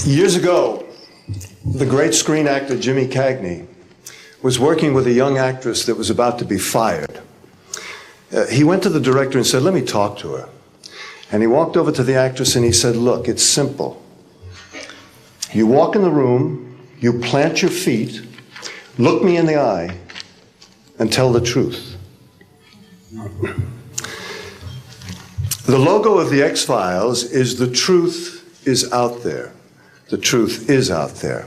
Years ago, the great screen actor Jimmy Cagney was working with a young actress that was about to be fired. He went to the director and said, "Let me talk to her." And he walked over to the actress and he said, "Look, it's simple. You walk in the room, you plant your feet, look me in the eye, and tell the truth." The logo of the X-Files is "The truth is out there." The truth is out there.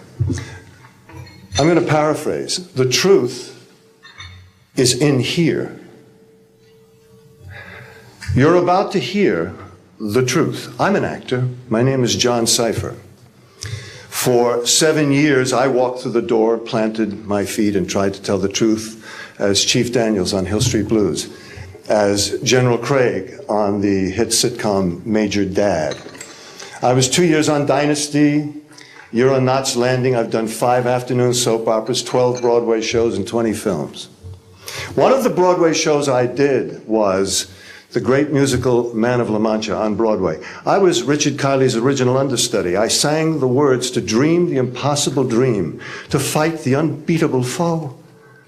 I'm going to paraphrase. The truth is in here. You're about to hear the truth. I'm an actor. My name is John Cipher. For 7 years, I walked through the door, planted my feet, and tried to tell the truth as Chief Daniels on Hill Street Blues, as General Craig on the hit sitcom Major Dad. I was 2 years on Dynasty. You're on Knots Landing. I've done 5 afternoon soap operas, 12 Broadway shows, and 20 films. One of the Broadway shows I did was the great musical Man of La Mancha on Broadway. I was Richard Kiley's original understudy. I sang the words to dream the impossible dream, to fight the unbeatable foe,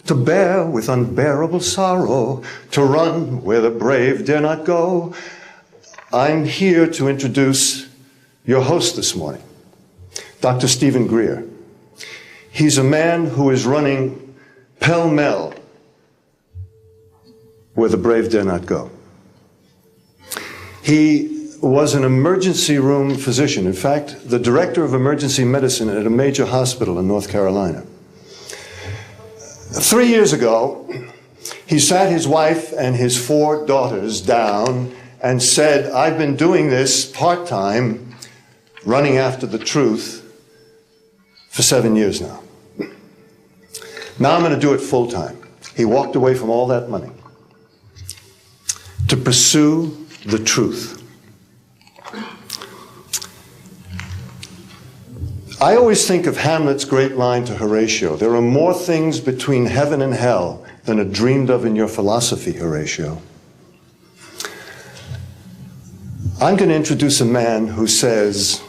to bear with unbearable sorrow, to run where the brave dare not go. I'm here to introduce your host this morning, Dr. Stephen Greer. He's a man who is running pell-mell where the brave dare not go. He was an emergency room physician. In fact, the director of emergency medicine at a major hospital in North Carolina. 3 years ago, he sat his wife and his 4 daughters down and said, "I've been doing this part-time, running after the truth, for 7 years now. Now I'm going to do it full-time." He walked away from all that money to pursue the truth. I always think of Hamlet's great line to Horatio, "There are more things between heaven and hell than are dreamed of in your philosophy, Horatio." I'm going to introduce a man who says,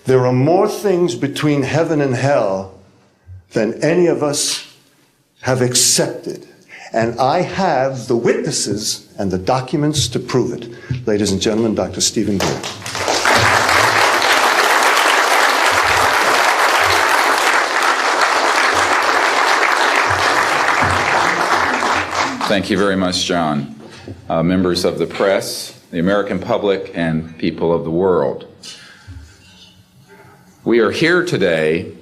there are more things between heaven and hell than any of us have accepted. And I have the witnesses and the documents to prove it. Ladies and gentlemen, Dr. Stephen Greer. Thank you very much, John. Members of the press, the American public, and people of the world. We are here today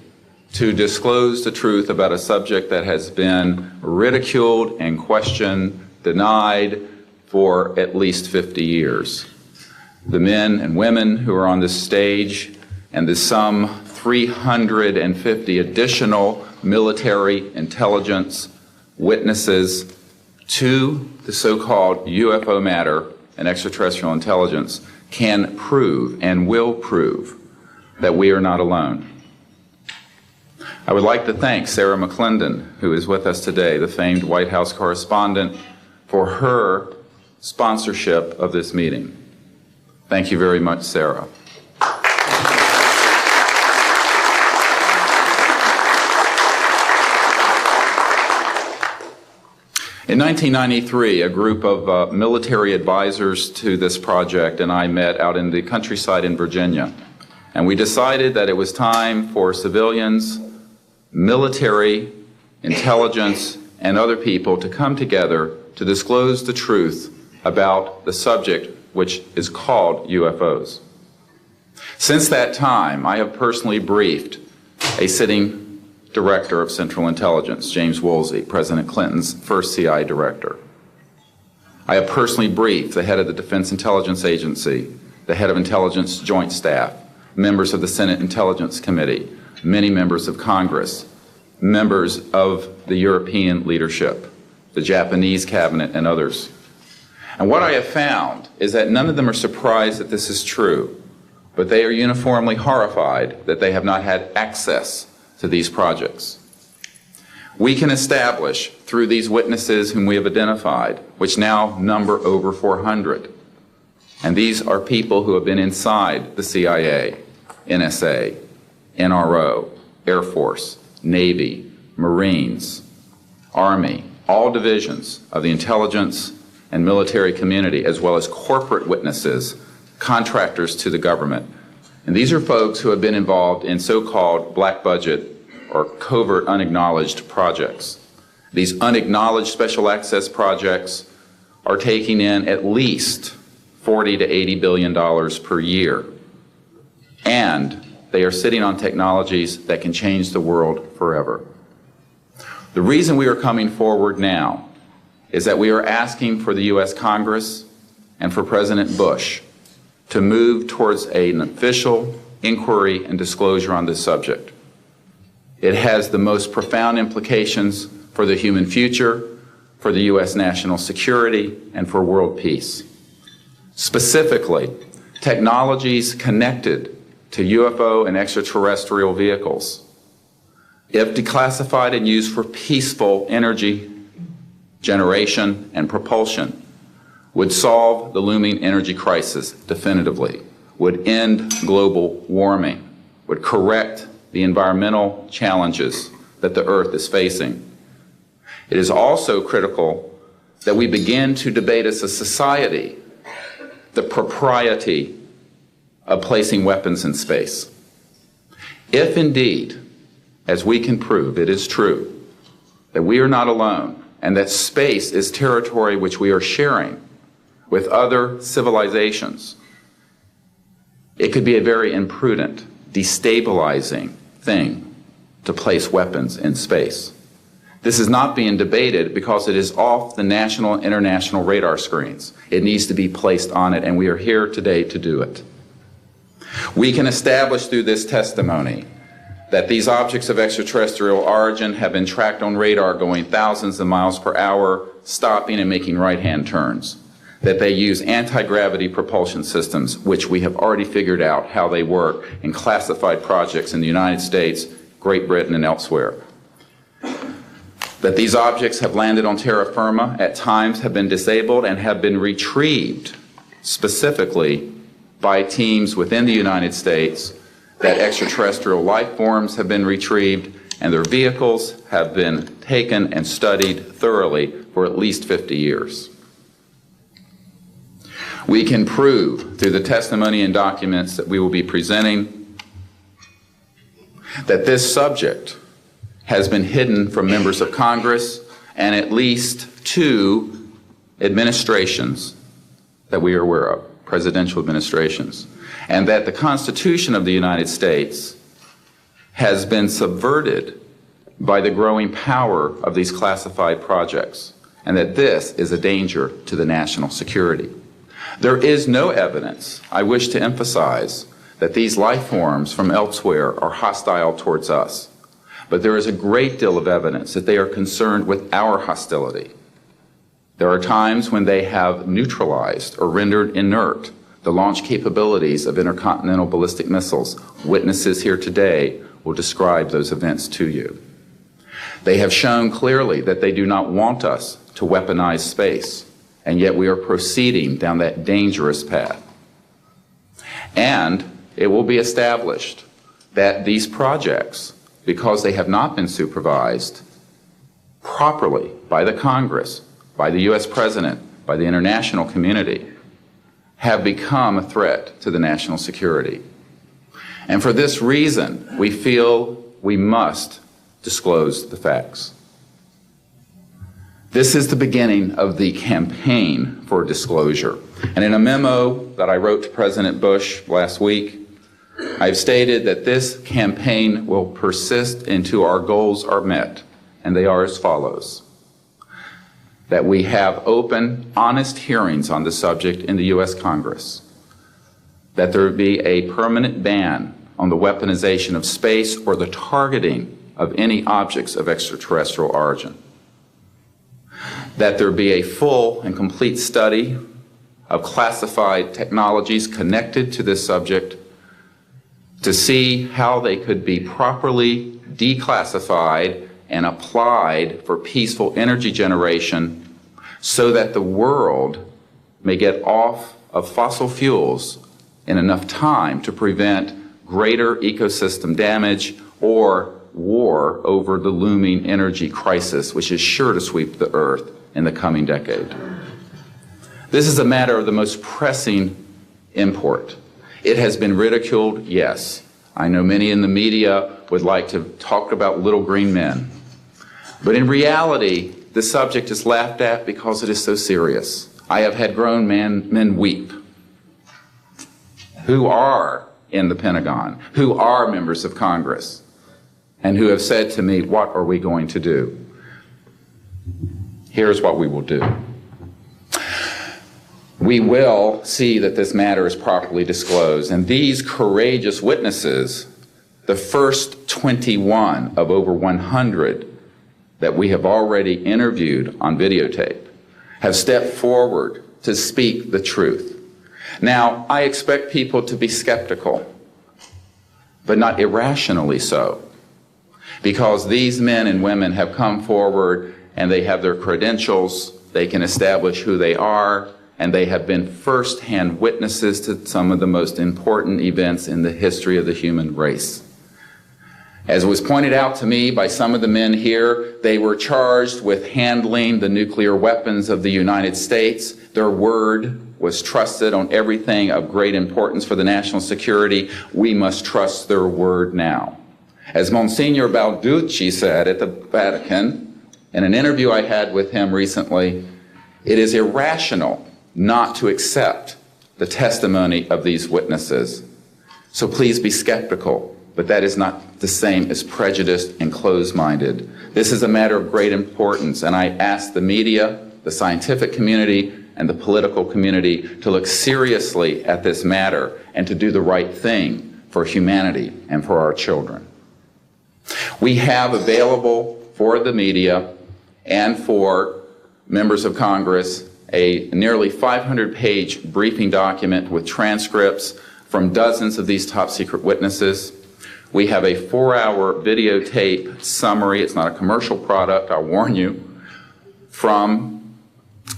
to disclose the truth about a subject that has been ridiculed and questioned, denied for at least 50 years. The men and women who are on this stage and the some 350 additional military intelligence witnesses to the so-called UFO matter and extraterrestrial intelligence can prove and will prove that we are not alone. I would like to thank Sarah McClendon, who is with us today, the famed White House correspondent, for her sponsorship of this meeting. Thank you very much, Sarah. In 1993, a group of military advisors to this project and I met out in the countryside in Virginia. And we decided that it was time for civilians, military, intelligence, and other people to come together to disclose the truth about the subject which is called UFOs. Since that time, I have personally briefed a sitting director of Central Intelligence, James Woolsey, President Clinton's first CIA director. I have personally briefed the head of the Defense Intelligence Agency, the head of Intelligence Joint Staff, members of the Senate Intelligence Committee, many members of Congress, members of the European leadership, the Japanese cabinet, and others. And what I have found is that none of them are surprised that this is true, but they are uniformly horrified that they have not had access to these projects. We can establish through these witnesses whom we have identified, which now number over 400, and these are people who have been inside the CIA, NSA, NRO, Air Force, Navy, Marines, Army, all divisions of the intelligence and military community, as well as corporate witnesses, contractors to the government. And these are folks who have been involved in so-called black budget or covert unacknowledged projects. These unacknowledged special access projects are taking in at least $40 to $80 billion per year. And they are sitting on technologies that can change the world forever. The reason we are coming forward now is that we are asking for the U.S. Congress and for President Bush to move towards an official inquiry and disclosure on this subject. It has the most profound implications for the human future, for the U.S. national security, and for world peace. Specifically, technologies connected to UFO and extraterrestrial vehicles, if declassified and used for peaceful energy generation and propulsion, would solve the looming energy crisis definitively, would end global warming, would correct the environmental challenges that the Earth is facing. It is also critical that we begin to debate as a society the propriety of placing weapons in space. If indeed, as we can prove, it is true that we are not alone and that space is territory which we are sharing with other civilizations, it could be a very imprudent, destabilizing thing to place weapons in space. This is not being debated because it is off the national and international radar screens. It needs to be placed on it, and we are here today to do it. We can establish through this testimony that these objects of extraterrestrial origin have been tracked on radar going thousands of miles per hour, stopping and making right-hand turns, that they use anti-gravity propulsion systems, which we have already figured out how they work in classified projects in the United States, Great Britain, and elsewhere. That these objects have landed on terra firma, at times have been disabled, and have been retrieved specifically by teams within the United States, that extraterrestrial life forms have been retrieved, and their vehicles have been taken and studied thoroughly for at least 50 years. We can prove through the testimony and documents that we will be presenting that this subject has been hidden from members of Congress and at least 2 administrations that we are aware of, presidential administrations, and that the Constitution of the United States has been subverted by the growing power of these classified projects, and that this is a danger to the national security. There is no evidence, I wish to emphasize, that these life forms from elsewhere are hostile towards us. But there is a great deal of evidence that they are concerned with our hostility. There are times when they have neutralized or rendered inert the launch capabilities of intercontinental ballistic missiles. Witnesses here today will describe those events to you. They have shown clearly that they do not want us to weaponize space, and yet we are proceeding down that dangerous path. And it will be established that these projects, because they have not been supervised properly by the Congress, by the U.S. President, by the international community, have become a threat to the national security. And for this reason, we feel we must disclose the facts. This is the beginning of the campaign for disclosure. And in a memo that I wrote to President Bush last week, I've stated that this campaign will persist until our goals are met, and they are as follows: that we have open, honest hearings on the subject in the U.S. Congress, that there be a permanent ban on the weaponization of space or the targeting of any objects of extraterrestrial origin, that there be a full and complete study of classified technologies connected to this subject to see how they could be properly declassified and applied for peaceful energy generation so that the world may get off of fossil fuels in enough time to prevent greater ecosystem damage, or war over the looming energy crisis, which is sure to sweep the Earth in the coming decade. This is a matter of the most pressing import. It has been ridiculed, yes. I know many in the media would like to talk about little green men. But in reality, the subject is laughed at because it is so serious. I have had grown men weep who are in the Pentagon, who are members of Congress, and who have said to me, what are we going to do? Here's what we will do. We will see that this matter is properly disclosed, and these courageous witnesses, the first 21 of over 100 that we have already interviewed on videotape, have stepped forward to speak the truth. Now, I expect people to be skeptical, but not irrationally so, because these men and women have come forward and they have their credentials, they can establish who they are, and they have been first-hand witnesses to some of the most important events in the history of the human race. As was pointed out to me by some of the men here, they were charged with handling the nuclear weapons of the United States. Their word was trusted on everything of great importance for the national security. We must trust their word now. As Monsignor Balducci said at the Vatican, in an interview I had with him recently, it is irrational not to accept the testimony of these witnesses. So please be skeptical, but that is not the same as prejudiced and closed-minded. This is a matter of great importance, and I ask the media, the scientific community, and the political community to look seriously at this matter and to do the right thing for humanity and for our children. We have available for the media and for members of Congress a nearly 500-page briefing document with transcripts from dozens of these top-secret witnesses. We have a 4-hour videotape summary. It's not a commercial product, I'll warn you, from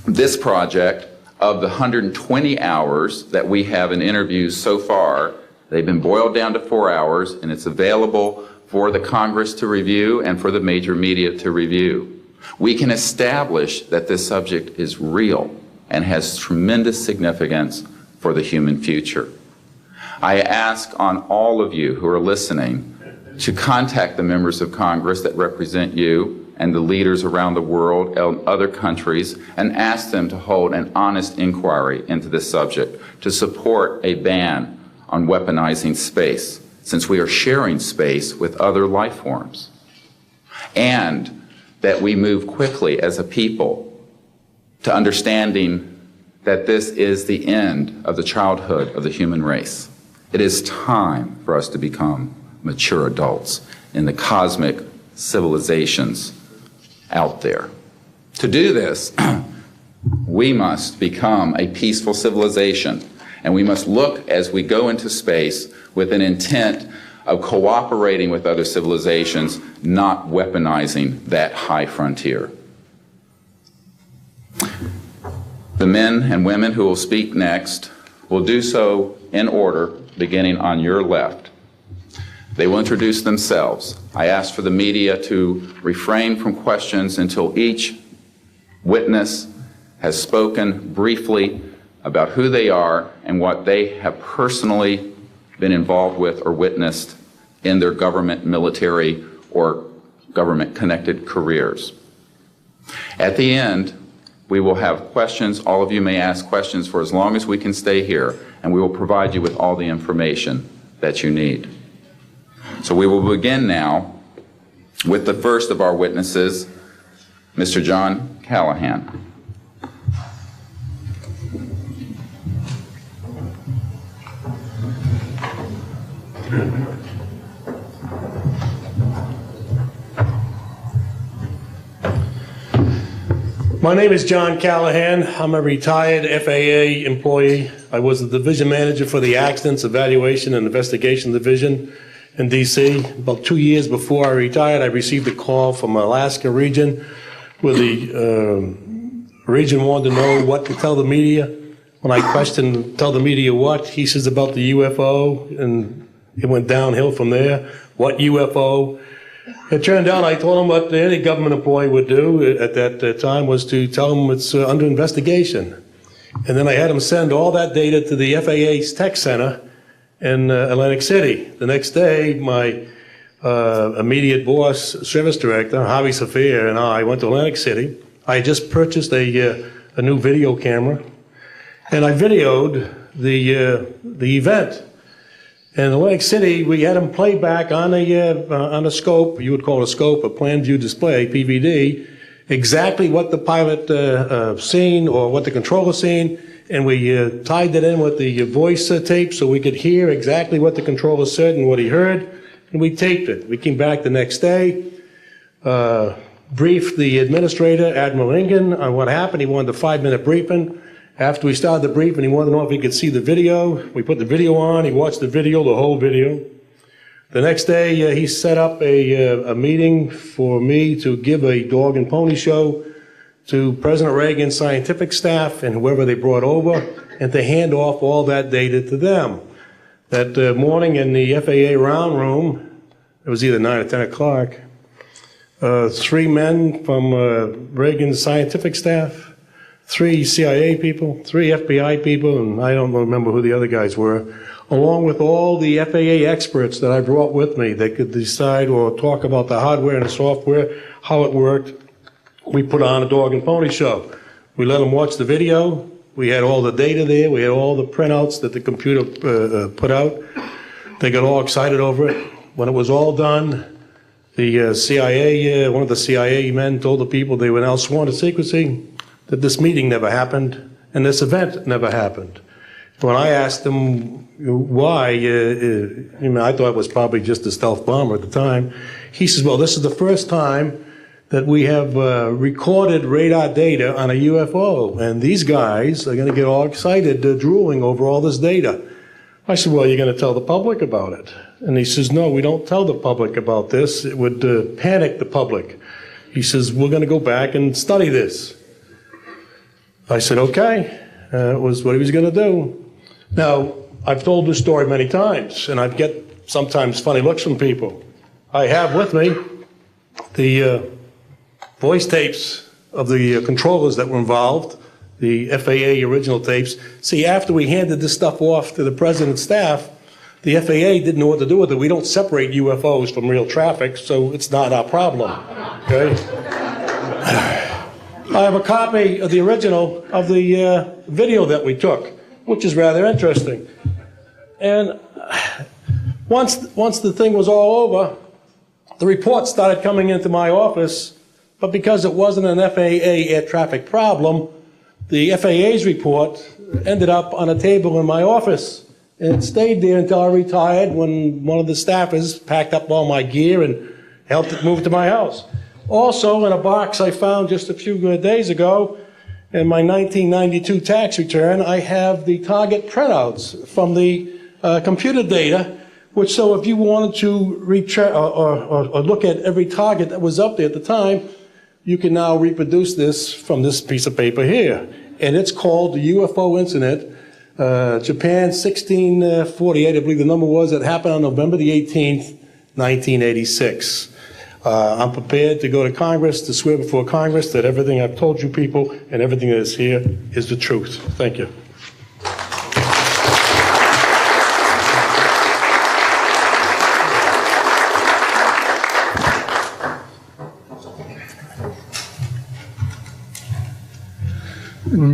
this project of the 120 hours that we have in interviews so far. They've been boiled down to 4 hours, and it's available for the Congress to review and for the major media to review. We can establish that this subject is real and has tremendous significance for the human future. I ask on all of you who are listening to contact the members of Congress that represent you and the leaders around the world and other countries and ask them to hold an honest inquiry into this subject to support a ban on weaponizing space, since we are sharing space with other life forms, and that we move quickly as a people to understanding that this is the end of the childhood of the human race. It is time for us to become mature adults in the cosmic civilizations out there. To do this, we must become a peaceful civilization, and we must look as we go into space with an intent of cooperating with other civilizations, not weaponizing that high frontier. The men and women who will speak next will do so in order, beginning on your left. They will introduce themselves. I ask for the media to refrain from questions until each witness has spoken briefly about who they are and what they have personally been involved with or witnessed in their government, military, or government-connected careers. At the end, we will have questions. All of you may ask questions for as long as we can stay here, and we will provide you with all the information that you need. So we will begin now with the first of our witnesses, Mr. John Callahan. My name is John Callahan. I'm a retired FAA employee. I was the division manager for the Accidents Evaluation and Investigation Division in D.C. About 2 years before I retired, I received a call from Alaska region where the region wanted to know what to tell the media. When I questioned, tell the media what, he says about the UFO and It went downhill from there. What UFO? It turned out I told them what any government employee would do at that time was to tell them it's under investigation. And then I had them send all that data to the FAA's tech center in Atlantic City. The next day, my immediate boss, service director, Javi Safir, and I went to Atlantic City. I had just purchased a new video camera, and I videoed the event. In Atlantic City, we had them play back on a scope, you would call it a scope, a plan view display, PVD, exactly what the pilot seen or what the controller seen, and we tied that in with the voice tape so we could hear exactly what the controller said and what he heard, and we taped it. We came back the next day, briefed the administrator, Admiral Ingen, on what happened. He wanted a 5-minute briefing. After we started the briefing, he wanted to know if he could see the video. We put the video on. He watched the video, the whole video. The next day, he set up a meeting for me to give a dog and pony show to President Reagan's scientific staff and whoever they brought over, and to hand off all that data to them. That morning in the FAA round room, it was either 9 or 10 o'clock, 3 men from Reagan's scientific staff, 3 CIA people, 3 FBI people, and I don't remember who the other guys were, along with all the FAA experts that I brought with me that could decide or talk about the hardware and the software, how it worked. We put on a dog and pony show. We let them watch the video. We had all the data there. We had all the printouts that the computer put out. They got all excited over it. When it was all done, the CIA, one of the CIA men told the people they were now sworn to secrecy, that this meeting never happened and this event never happened. When I asked him why, I thought it was probably just a stealth bomber at the time. He says, well, this is the first time that we have recorded radar data on a UFO, and these guys are going to get all excited, drooling over all this data. I said, well, you're going to tell the public about it? And he says, no, we don't tell the public about this. It would panic the public. He says, we're going to go back and study this. I said, okay. It was what he was going to do. Now, I've told this story many times, and I get sometimes funny looks from people. I have with me the voice tapes of the controllers that were involved, the FAA original tapes. See, after we handed this stuff off to the president's staff, the FAA didn't know what to do with it. We don't separate UFOs from real traffic, so it's not our problem, okay? I have a copy of the original of the video that we took, which is rather interesting. And once the thing was all over, the reports started coming into my office, but because it wasn't an FAA air traffic problem, the FAA's report ended up on a table in my office. And it stayed there until I retired, when one of the staffers packed up all my gear and helped it move to my house. Also, in a box I found just a few days ago, in my 1992 tax return, I have the target printouts from the computer data, which, so if you wanted to or look at every target that was up there at the time, you can now reproduce this from this piece of paper here. And it's called the UFO incident, Japan 1648, I believe the number was, that happened on November the 18th, 1986. I'm prepared to go to Congress, to swear before Congress that everything I've told you people and everything that is here is the truth. Thank you.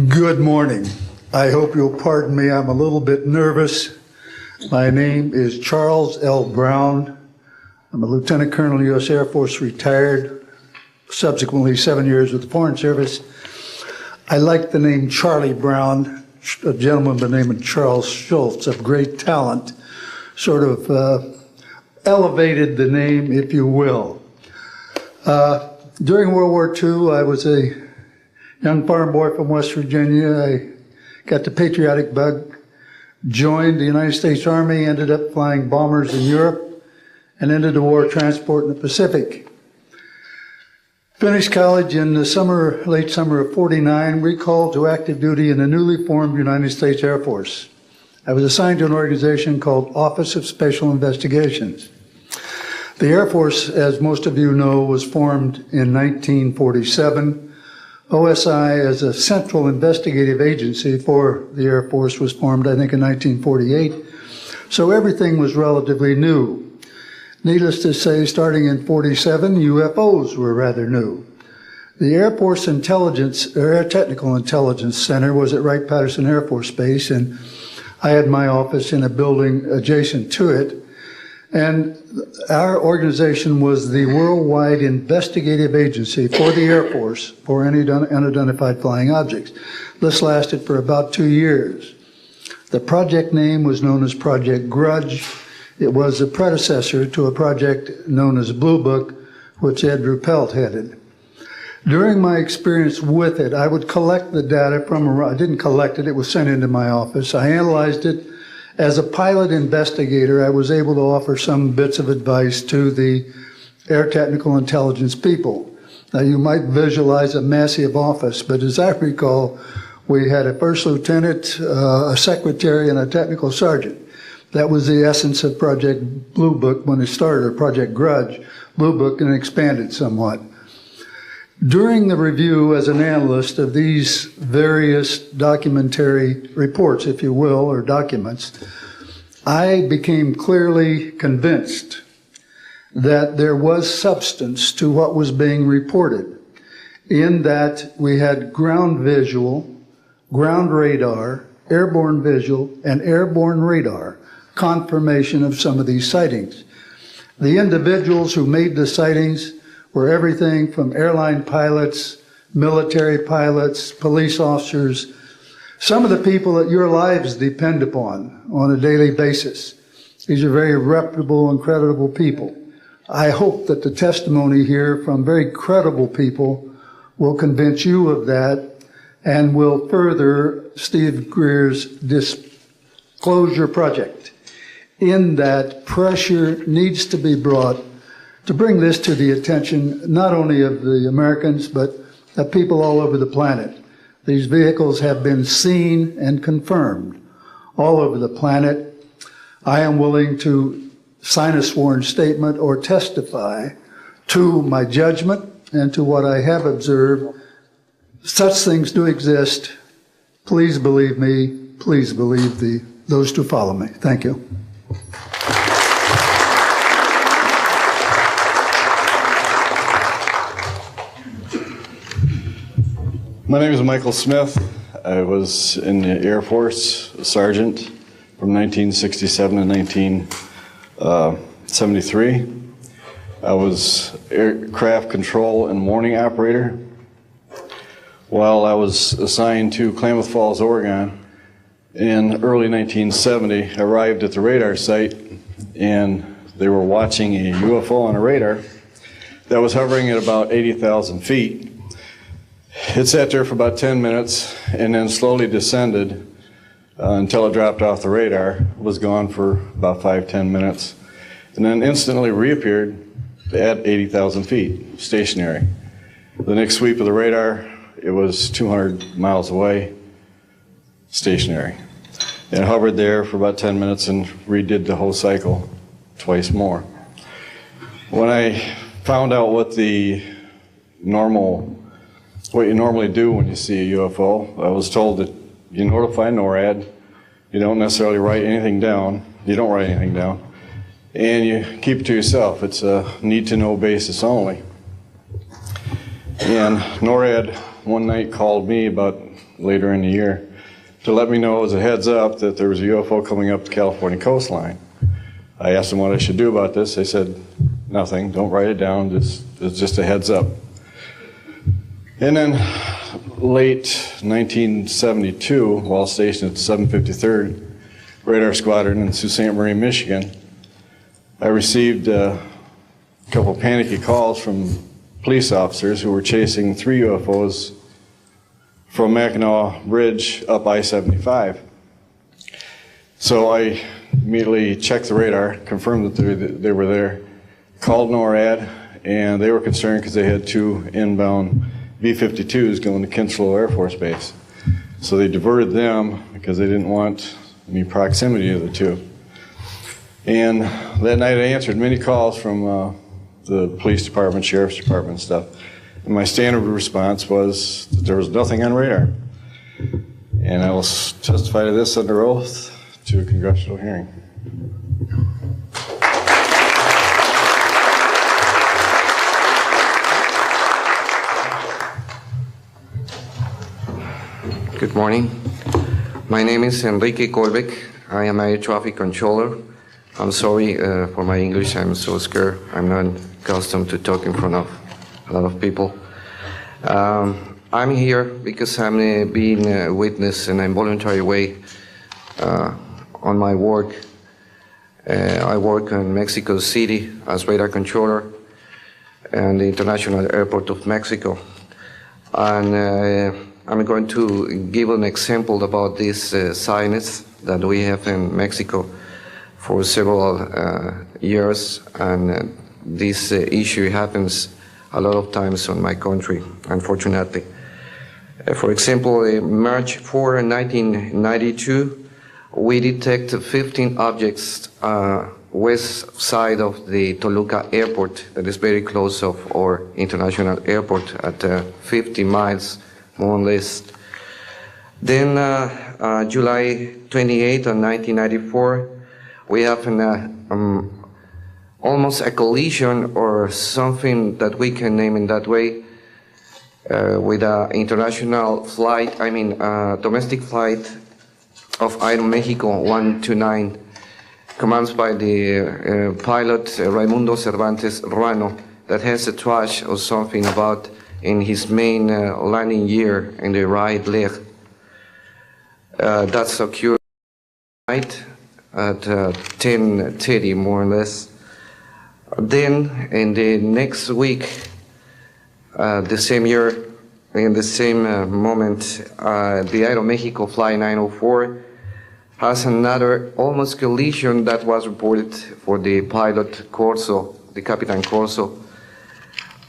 Good morning. I hope you'll pardon me. I'm a little bit nervous. My name is Charles L. Brown. I'm a Lieutenant Colonel, U.S. Air Force, retired, subsequently 7 years with the Foreign Service. I like the name Charlie Brown, a gentleman by the name of Charles Schultz, of great talent, sort of elevated the name, if you will. During World War II, I was a young farm boy from West Virginia. I got the patriotic bug, joined the United States Army, ended up flying bombers in Europe, and ended the war transport in the Pacific. Finished college in the late summer of '49, recalled to active duty in the newly formed United States Air Force. I was assigned to an organization called Office of Special Investigations. The Air Force, as most of you know, was formed in 1947. OSI, as a central investigative agency for the Air Force, was formed, I think, in 1948. So everything was relatively new. Needless to say, starting in 47, UFOs were rather new. The Air Force Intelligence, or Air Technical Intelligence Center was at Wright-Patterson Air Force Base, and I had my office in a building adjacent to it. And our organization was the worldwide investigative agency for the Air Force for any unidentified flying objects. This lasted for about 2 years. The project name was known as Project Grudge. It was a predecessor to a project known as Blue Book, which Ed Ruppelt headed. During my experience with it, I would collect the data from, I didn't collect it, it was sent into my office. I analyzed it. As a pilot investigator, I was able to offer some bits of advice to the Air Technical Intelligence people. Now, you might visualize a massive office, but as I recall, we had a first lieutenant, a secretary, and a technical sergeant. That was the essence of Project Blue Book when it started, or Project Grudge, Blue Book, and expanded somewhat. During the review as an analyst of these various documentary reports, if you will, or documents, I became clearly convinced that there was substance to what was being reported, in that we had ground visual, ground radar, airborne visual, and airborne radar confirmation of some of these sightings. The individuals who made the sightings were everything from airline pilots, military pilots, police officers, some of the people that your lives depend upon on a daily basis. These are very reputable and credible people. I hope that the testimony here from very credible people will convince you of that and will further Steve Greer's disclosure project, in that pressure needs to be brought to bring this to the attention not only of the Americans, but of people all over the planet. These vehicles have been seen and confirmed all over the planet. I am willing to sign a sworn statement or testify to my judgment and to what I have observed. Such things do exist. Please believe me. Please believe those who follow me. Thank you. My name is Michael Smith. I was in the Air Force, a sergeant from 1967 to 1973. I was aircraft control and warning operator. While I was assigned to Klamath Falls, Oregon, in early 1970, I arrived at the radar site, and they were watching a UFO on a radar that was hovering at about 80,000 feet. It sat there for about 10 minutes and then slowly descended until it dropped off the radar. It was gone for about 5-10 minutes, and then instantly reappeared at 80,000 feet, stationary. The next sweep of the radar, it was 200 miles away, stationary. And it hovered there for about 10 minutes and redid the whole cycle twice more. When I found out what you normally do when you see a UFO, I was told that you notify NORAD, you don't necessarily write anything down, you don't write anything down, and you keep it to yourself. It's a need-to-know basis only. And NORAD one night called me about later in the year to let me know as a heads up that there was a UFO coming up the California coastline. I asked them what I should do about this. They said, nothing, don't write it down, it's just a heads up. And then late 1972, while stationed at the 753rd Radar Squadron in Sault Ste. Marie, Michigan, I received a couple panicky calls from police officers who were chasing 3 UFOs from Mackinac Bridge up I-75. So I immediately checked the radar, confirmed that they were there, called NORAD, and they were concerned because they had 2 inbound B-52s going to Kinslow Air Force Base. So they diverted them because they didn't want any proximity of the two. And that night I answered many calls from the police department, sheriff's department and stuff. And my standard response was that there was nothing on radar. And I will testify to this under oath to a congressional hearing. Good morning. My name is Enrique Colbeck. I am a traffic controller. I'm sorry for my English. I'm so scared. I'm not accustomed to talk in front of a lot of people. I'm here because I'm being a witness in a voluntary way on my work. I work in Mexico City as radar controller and the International Airport of Mexico. And I'm going to give an example about this signage that we have in Mexico for several years, and this issue happens a lot of times on my country, unfortunately. For example, March 4, 1992, we detect 15 objects west side of the Toluca airport, that is very close of our international airport at 50 miles, more or less. Then July 28 of 1994, we have almost a collision or something that we can name in that way with an international flight, domestic flight of Aeromexico 129, commanded by the pilot Raimundo Cervantes Ruano, that has a trash or something about in his main landing gear in the right leg. That's occurred tonight at 10:30, more or less. Then in the next week, the same year, in the same moment, the Aeromexico Flight 904 has another almost collision that was reported for the pilot Corso, the Capitan Corso,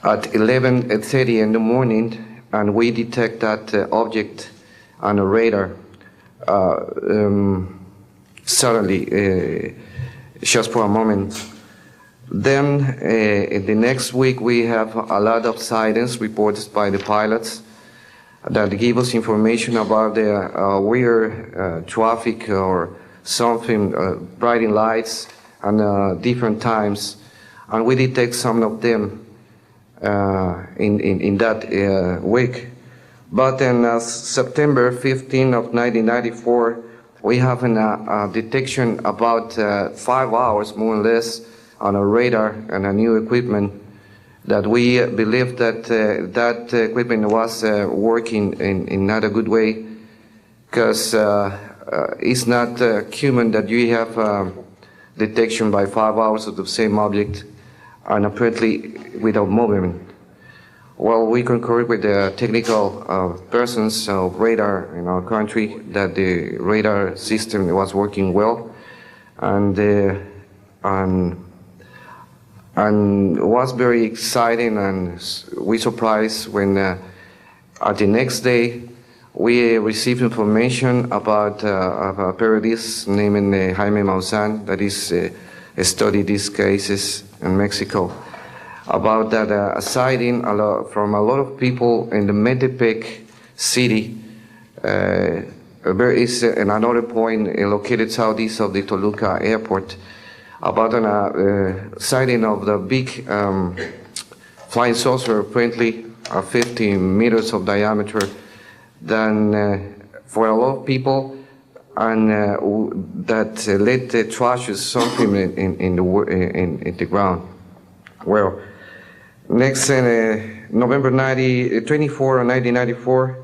at 11:30 in the morning, and we detect that object on a radar. Suddenly, just for a moment. Then in the next week we have a lot of sightings reported by the pilots that give us information about the weird traffic or something, brighting lights and different times, and we detect some of them in that week. But in September 15 of 1994, we have a detection about 5 hours, more or less, on a radar and a new equipment that we believe that that equipment was working in not a good way, because it's not human that you have detection by 5 hours of the same object and apparently without movement. Well, we concur with the technical persons of radar in our country that the radar system was working well, and was very exciting, and we surprised when at the next day we received information about a periodist named Jaime Maussan that is studied these cases in Mexico, about that a sighting from a lot of people in the Metepec city. There is another point located southeast of the Toluca airport, about a sighting of the big flying saucer, apparently 50 meters of diameter, then for a lot of people, and that led the trashes something in the ground. Well, next, November 24 of 1994,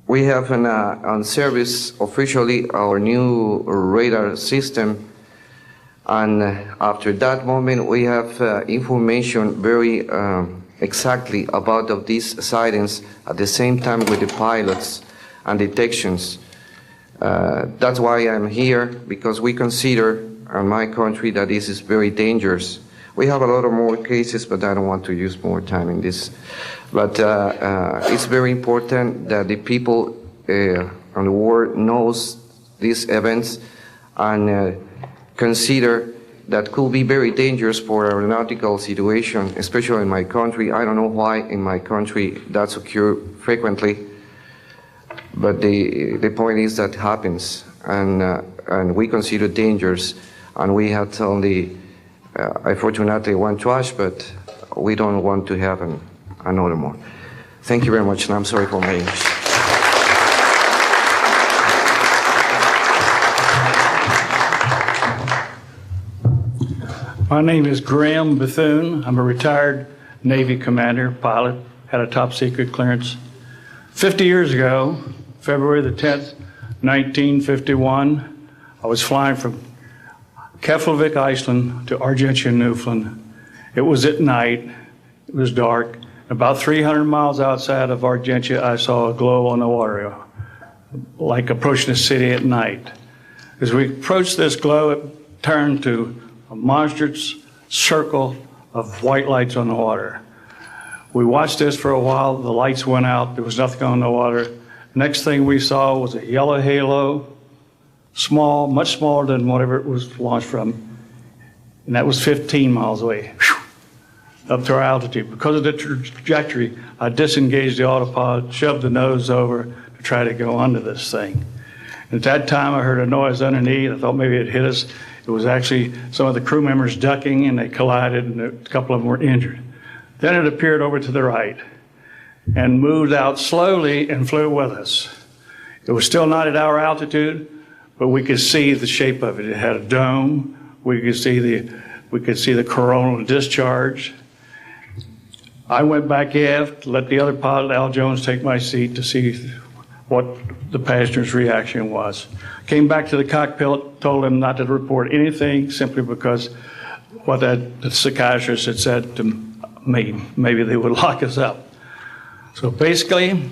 we have on service officially our new radar system, and after that moment we have information very exactly about of these sightings at the same time with the pilots and detections. That's why I'm here, because we consider in my country that this is very dangerous. We have a lot of more cases, but I don't want to use more time in this. But it's very important that the people and the world knows these events and consider that could be very dangerous for aeronautical situation, especially in my country. I don't know why in my country that's occur frequently, but the point is that happens, and we consider dangers, and we had only, unfortunately, one trash, but we don't want to have another more. Thank you very much, and I'm sorry for my English. My name is Graham Bethune. I'm a retired Navy commander, pilot, had a top secret clearance. 50 years ago, February the 10th, 1951, I was flying from Keflavik, Iceland to Argentia, Newfoundland. It was at night, it was dark. About 300 miles outside of Argentia, I saw a glow on the water, like approaching the city at night. As we approached this glow, it turned to a monstrous circle of white lights on the water. We watched this for a while. The lights went out. There was nothing on the water. Next thing we saw was a yellow halo, small, much smaller than whatever it was launched from, and that was 15 miles away, up to our altitude. Because of the trajectory, I disengaged the autopilot, shoved the nose over to try to go under this thing. At that time, I heard a noise underneath. I thought maybe it hit us. It was actually some of the crew members ducking, and they collided, and a couple of them were injured. Then it appeared over to the right and moved out slowly and flew with us. It was still not at our altitude, but we could see the shape of it. It had a dome. We could see the coronal discharge. I went back aft, let the other pilot, Al Jones, take my seat to see what the passenger's reaction was. Came back to the cockpit, told him not to report anything simply because what the psychiatrist had said to me, maybe they would lock us up. So basically,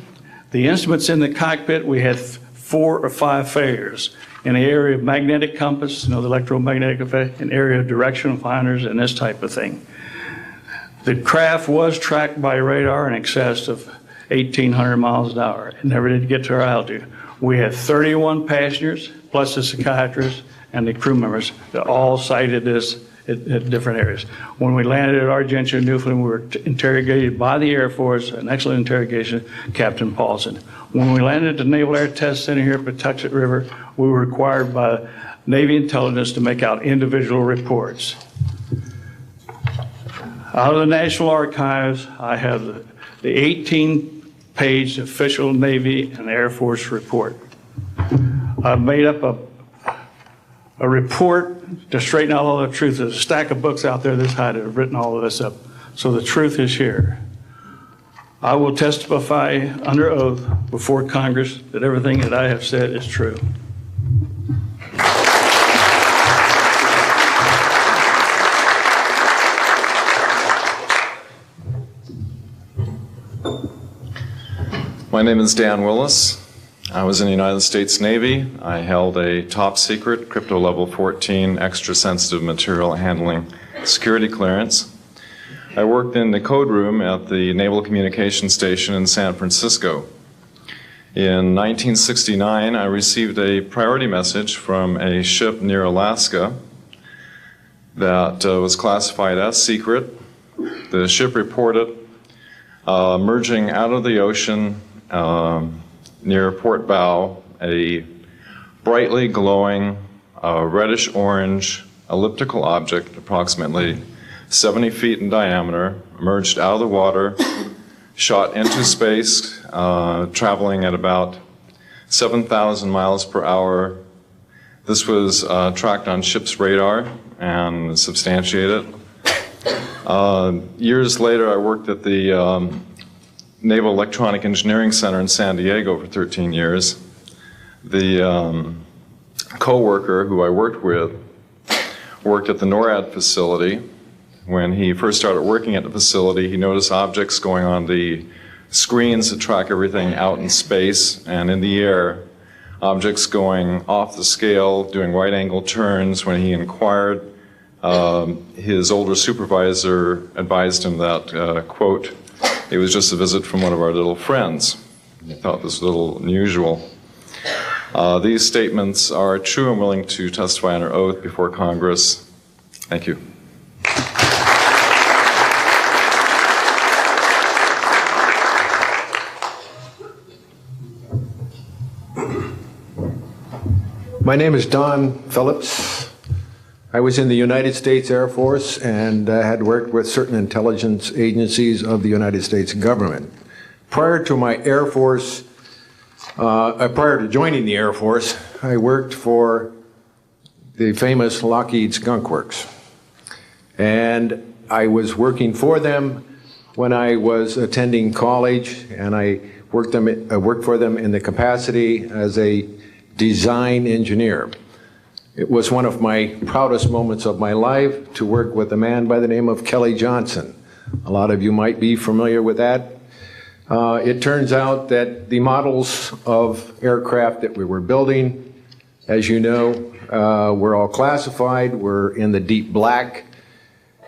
the instruments in the cockpit, we had 4 or 5 failures. In the area of magnetic compass, the electromagnetic effect, an area of directional finders, and this type of thing. The craft was tracked by radar in excess of 1,800 miles an hour. It never did get to our altitude. We had 31 passengers, plus the psychiatrist and the crew members that all cited this at different areas. When we landed at Argentia, Newfoundland, we were interrogated by the Air Force, an excellent interrogation, Captain Paulson. When we landed at the Naval Air Test Center here at Patuxent River, we were required by Navy intelligence to make out individual reports. Out of the National Archives, I have the 18-page official Navy and Air Force report. I've made up a report to straighten out all the truth. There's a stack of books out there this high that have written all of this up. So the truth is here. I will testify under oath before Congress that everything that I have said is true. My name is Dan Willis. I was in the United States Navy. I held a top secret crypto level 14 extra sensitive material handling security clearance. I worked in the code room at the Naval Communications Station in San Francisco. In 1969, I received a priority message from a ship near Alaska that was classified as secret. The ship reported emerging out of the ocean near port bow, a brightly glowing reddish-orange elliptical object, approximately 70 feet in diameter, emerged out of the water, shot into space, traveling at about 7,000 miles per hour. This was tracked on ship's radar and substantiated. Years later, I worked at the Naval Electronic Engineering Center in San Diego for 13 years. The co-worker who I worked with worked at the NORAD facility. When he first started working at the facility, he noticed objects going on the screens that track everything out in space and in the air, objects going off the scale, doing right-angle turns. When he inquired, his older supervisor advised him that, quote, it was just a visit from one of our little friends. He thought this was a little unusual. These statements are true and willing to testify under oath before Congress. Thank you. My name is Don Phillips. I was in the United States Air Force and had worked with certain intelligence agencies of the United States government. Prior to my Air Force, prior to joining the Air Force, I worked for the famous Lockheed Skunk Works. And I was working for them when I was attending college, and I worked for them in the capacity as a design engineer. It was one of my proudest moments of my life to work with a man by the name of Kelly Johnson. A lot of you might be familiar with that. It turns out that the models of aircraft that we were building, as you know, were all classified, were in the deep black,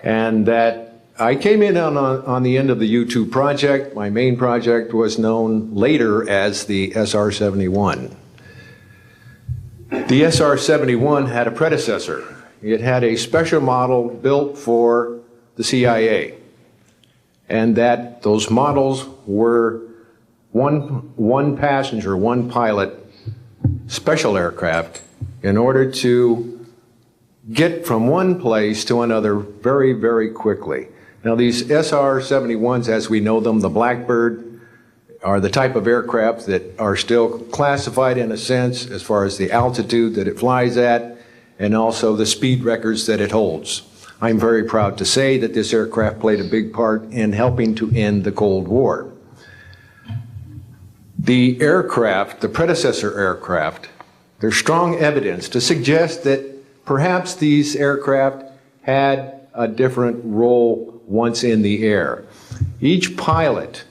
and that I came in on the end of the U-2 project. My main project was known later as the SR-71. The SR-71 had a predecessor. It had a special model built for the CIA, and that those models were one passenger, one pilot special aircraft in order to get from one place to another very, very quickly. Now these SR-71s, as we know them, the Blackbird, are the type of aircraft that are still classified in a sense as far as the altitude that it flies at and also the speed records that it holds. I'm very proud to say that this aircraft played a big part in helping to end the Cold War. The aircraft, the predecessor aircraft, there's strong evidence to suggest that perhaps these aircraft had a different role once in the air. Each pilot,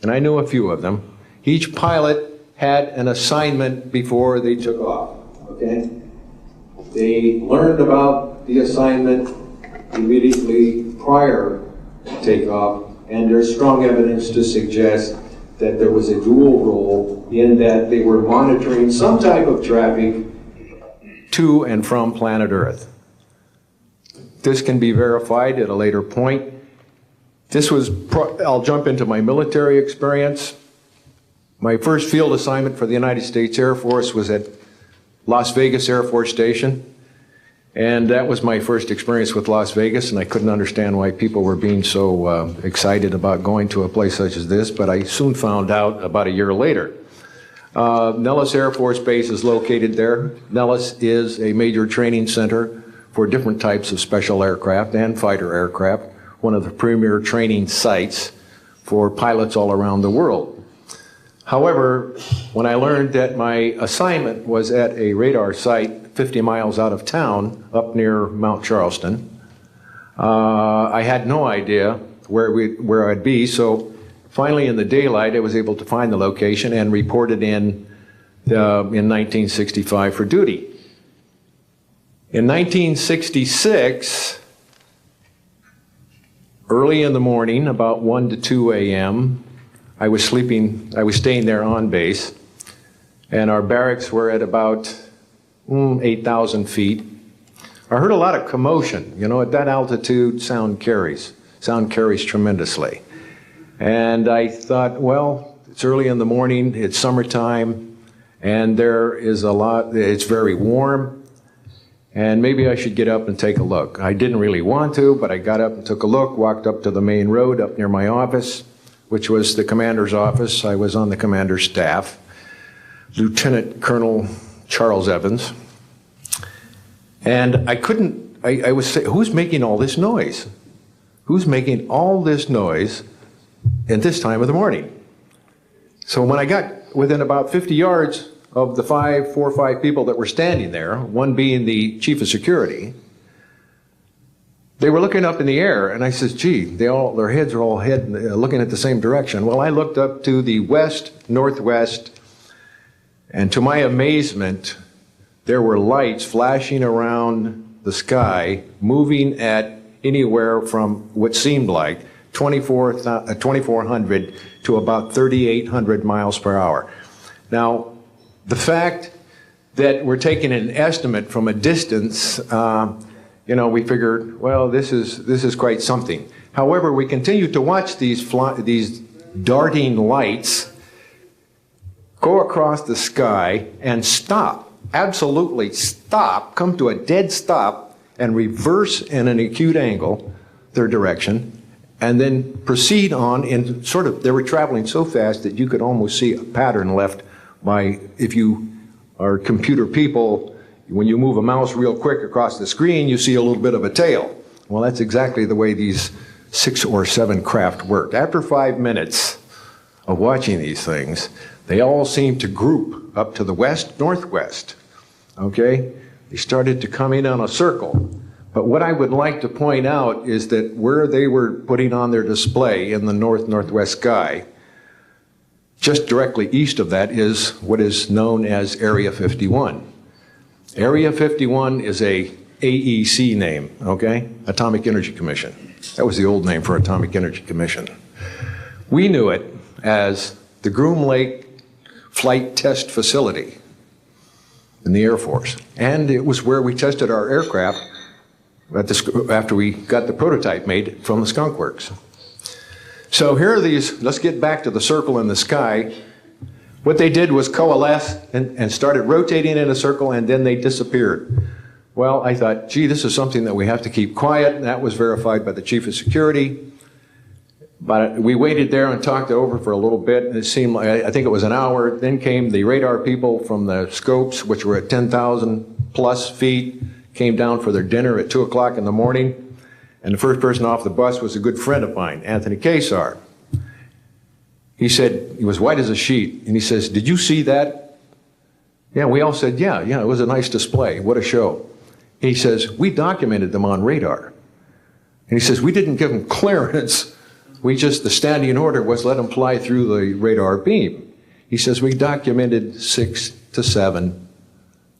and I knew a few of them, each pilot had an assignment before they took off, okay? They learned about the assignment immediately prior to takeoff, and there's strong evidence to suggest that there was a dual role in that they were monitoring some type of traffic to and from planet Earth. This can be verified at a later point. I'll jump into my military experience. My first field assignment for the United States Air Force was at Las Vegas Air Force Station. And that was my first experience with Las Vegas, and I couldn't understand why people were being so excited about going to a place such as this, but I soon found out about a year later. Nellis Air Force Base is located there. Nellis is a major training center for different types of special aircraft and fighter aircraft, one of the premier training sites for pilots all around the world. However, when I learned that my assignment was at a radar site 50 miles out of town, up near Mount Charleston, I had no idea where I'd be, so finally in the daylight I was able to find the location and reported in 1965 for duty. In 1966, early in the morning, about 1 to 2 a.m., I was staying there on base, and our barracks were at about 8,000 feet. I heard a lot of commotion. You know, at that altitude, sound carries tremendously. And I thought, well, it's early in the morning, it's summertime, and it's very warm, and maybe I should get up and take a look. I didn't really want to, but I got up and took a look, walked up to the main road up near my office, which was the commander's office. I was on the commander's staff, Lieutenant Colonel Charles Evans. And I was saying, who's making all this noise? Who's making all this noise at this time of the morning? So when I got within about 50 yards of the 4 or 5 people that were standing there, one being the chief of security, they were looking up in the air, and I says, gee, their heads are all looking at the same direction. Well, I looked up to the west, northwest, and to my amazement, there were lights flashing around the sky, moving at anywhere from what seemed like 2,400 to about 3,800 miles per hour. Now, the fact that we're taking an estimate from a distance, we figured, well, this is quite something. However, we continued to watch these darting lights go across the sky and stop, absolutely stop, come to a dead stop, and reverse in an acute angle their direction, and then proceed on in they were traveling so fast that you could almost see a pattern left by, if you are computer people, when you move a mouse real quick across the screen, you see a little bit of a tail. Well, that's exactly the way these 6 or 7 craft worked. After 5 minutes of watching these things, they all seemed to group up to the west, northwest. Okay? They started to come in on a circle. But what I would like to point out is that where they were putting on their display in the north-northwest sky, just directly east of that is what is known as Area 51. Area 51 is a AEC name, okay? Atomic Energy Commission. That was the old name for Atomic Energy Commission. We knew it as the Groom Lake Flight Test Facility in the Air Force. And it was where we tested our aircraft after we got the prototype made from the Skunk Works. So here are these, let's get back to the circle in the sky. What they did was coalesce and started rotating in a circle, and then they disappeared. Well, I thought, gee, this is something that we have to keep quiet, and that was verified by the Chief of Security. But we waited there and talked it over for a little bit, and it seemed like, I think it was an hour. Then came the radar people from the scopes, which were at 10,000 plus feet, came down for their dinner at 2 o'clock in the morning. And the first person off the bus was a good friend of mine, Anthony Kesar. He said, he was white as a sheet, and he says, did you see that? Yeah, we all said, yeah, it was a nice display. What a show. He says, we documented them on radar. And he says, we didn't give them clearance. The standing order was let them fly through the radar beam. He says, we documented 6 to 7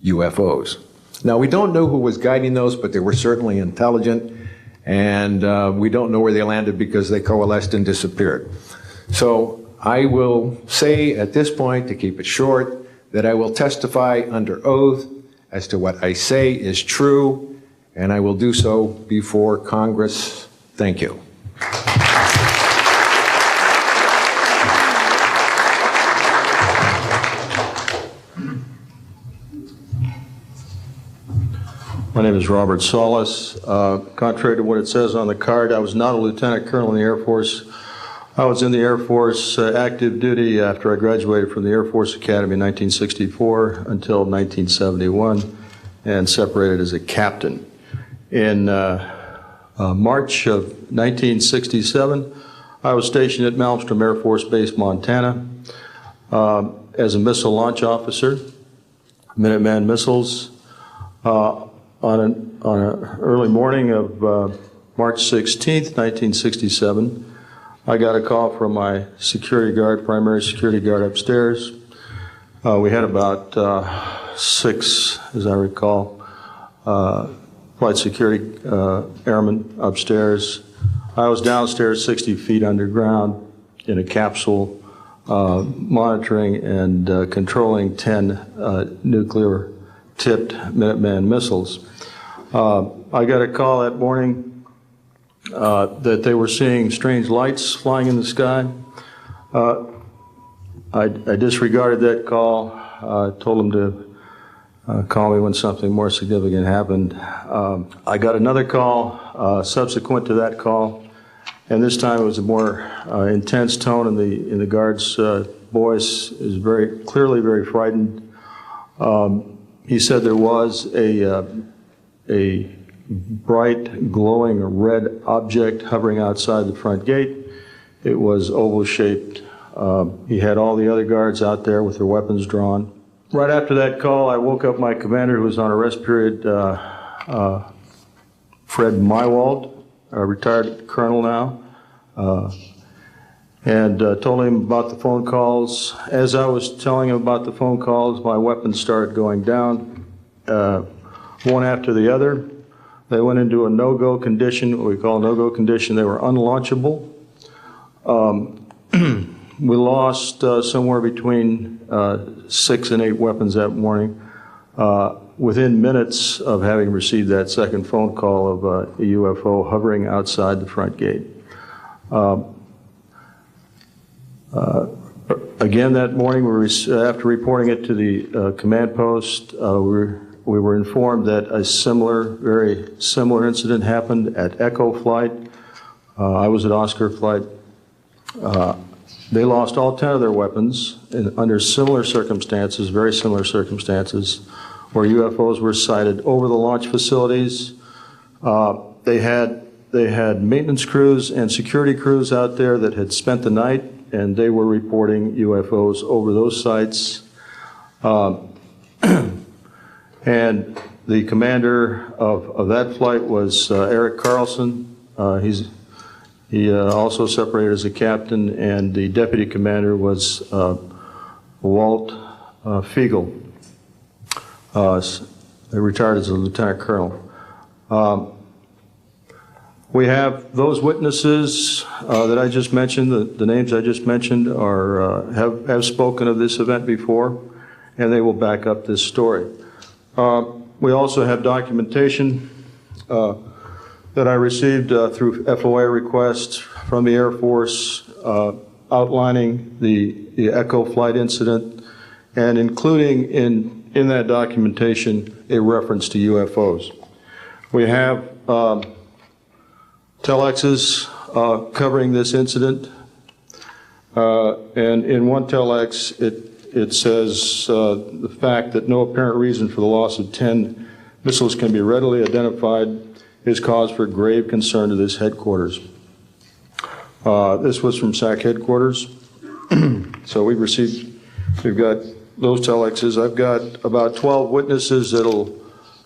UFOs. Now, we don't know who was guiding those, but they were certainly intelligent. And we don't know where they landed because they coalesced and disappeared. So I will say at this point, to keep it short, that I will testify under oath as to what I say is true, and I will do so before Congress. Thank you. My name is Robert Solis. Contrary to what it says on the card, I was not a lieutenant colonel in the Air Force. I was in the Air Force active duty after I graduated from the Air Force Academy in 1964 until 1971 and separated as a captain. In March of 1967, I was stationed at Malmstrom Air Force Base, Montana, as a missile launch officer, Minuteman missiles. On an early morning of March 16th, 1967, I got a call from my security guard, primary security guard upstairs. We had about 6, as I recall, flight security airmen upstairs. I was downstairs 60 feet underground in a capsule monitoring and controlling 10 nuclear-tipped Minuteman missiles. I got a call that morning that they were seeing strange lights flying in the sky. I disregarded that call. Told them to call me when something more significant happened. I got another call subsequent to that call, and this time it was a more intense tone in the guard's voice. It was very clearly very frightened. He said there was a bright, glowing red object hovering outside the front gate. It was oval-shaped. He had all the other guards out there with their weapons drawn. Right after that call, I woke up my commander, who was on a rest period, Fred Mywald, a retired colonel now, and told him about the phone calls. As I was telling him about the phone calls, my weapons started going down, one after the other. They went into a no-go condition, what we call a no-go condition. They were unlaunchable. We lost somewhere between 6 and 8 weapons that morning. within minutes of having received that second phone call of a UFO hovering outside the front gate. Again, that morning, after reporting it to the command post, we were informed that a very similar incident happened at Echo Flight. I was at Oscar Flight. They lost all 10 of their weapons under similar circumstances, very similar circumstances, where UFOs were sighted over the launch facilities. They had maintenance crews and security crews out there that had spent the night, and they were reporting UFOs over those sites. And the commander of that flight was Eric Carlson. He also separated as a captain, and the deputy commander was Walt Fiegel. He retired as a lieutenant colonel. We have those witnesses that I just mentioned, the names I just mentioned have spoken of this event before, and they will back up this story. We also have documentation that I received through FOA requests from the Air Force outlining the Echo Flight incident, and including in that documentation a reference to UFOs. We have telexes covering this incident, and in one telex it says the fact that no apparent reason for the loss of 10 missiles can be readily identified is cause for grave concern to this headquarters. This was from SAC headquarters. So we've got those telexes. I've got about 12 witnesses that'll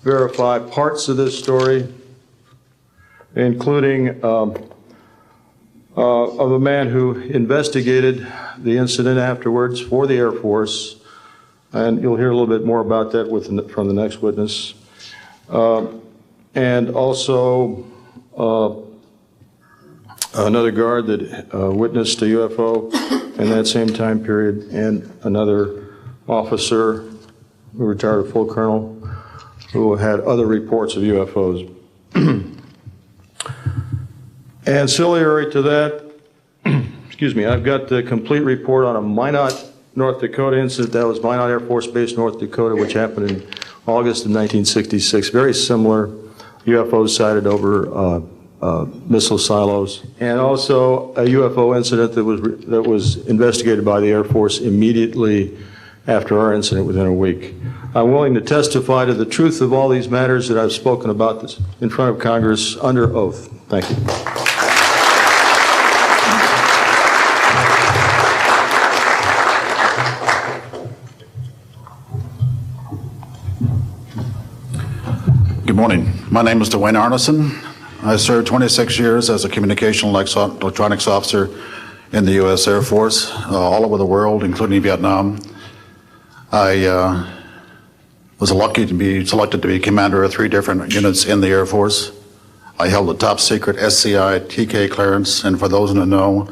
verify parts of this story, including of a man who investigated the incident afterwards for the Air Force, and you'll hear a little bit more about that from the next witness. And also another guard that witnessed a UFO in that same time period, and another officer who retired a full colonel who had other reports of UFOs. Ancillary to that, excuse me, I've got the complete report on a Minot, North Dakota incident. That was Minot Air Force Base, North Dakota, which happened in August of 1966. Very similar, UFOs sighted over missile silos, and also a UFO incident that was investigated by the Air Force immediately after our incident within a week. I'm willing to testify to the truth of all these matters that I've spoken about this in front of Congress under oath. Thank you. Good morning. My name is Dwayne Arneson. I served 26 years as a communication electronics officer in the U.S. Air Force, all over the world, including Vietnam. I was lucky to be selected to be commander of 3 different units in the Air Force. I held a top secret SCI TK clearance, and for those who know,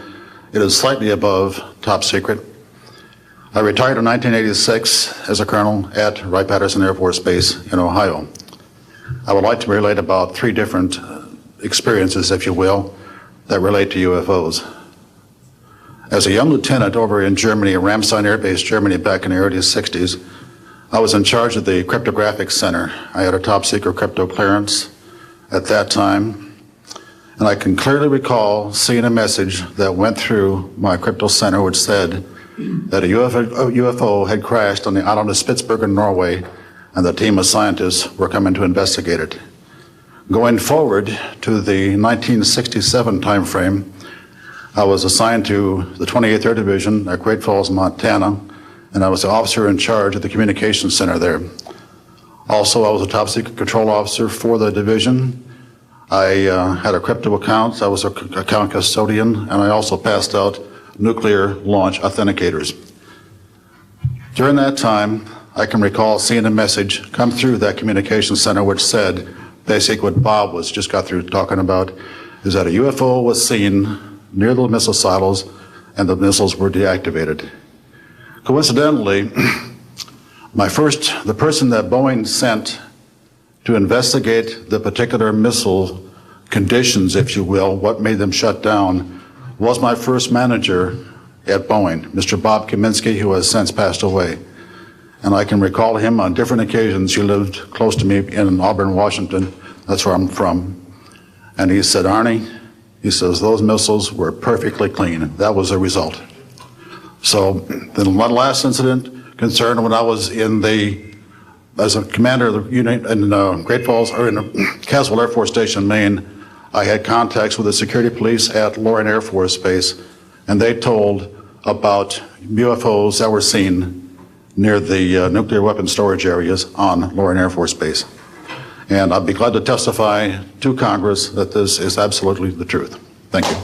it is slightly above top secret. I retired in 1986 as a colonel at Wright-Patterson Air Force Base in Ohio. I would like to relate about 3 different experiences, if you will, that relate to UFOs. As a young lieutenant over in Germany, Ramstein Air Base, Germany, back in the early 60s, I was in charge of the cryptographic center. I had a top secret crypto clearance at that time, and I can clearly recall seeing a message that went through my crypto center which said that a UFO had crashed on the island of Spitsbergen, Norway, and the team of scientists were coming to investigate it. Going forward to the 1967 timeframe, I was assigned to the 28th Air Division at Great Falls, Montana, and I was the officer in charge of the communications center there. Also, I was a top secret control officer for the division. I had a crypto account. I was an account custodian, and I also passed out nuclear launch authenticators. During that time, I can recall seeing a message come through that communications center which said, basically what Bob just got through talking about, is that a UFO was seen near the missile silos and the missiles were deactivated. Coincidentally, The person that Boeing sent to investigate the particular missile conditions, if you will, what made them shut down, was my first manager at Boeing, Mr. Bob Kaminsky, who has since passed away. And I can recall him on different occasions. He lived close to me in Auburn, Washington. That's where I'm from. And he said, Arnie, he says, those missiles were perfectly clean. That was the result. So the one last incident concerned when I was as a commander of the unit in Great Falls, or in Caswell Air Force Station, Maine. I had contacts with the security police at Loring Air Force Base, and they told about UFOs that were seen near the nuclear weapon storage areas on Loring Air Force Base. And I'd be glad to testify to Congress that this is absolutely the truth. Thank you.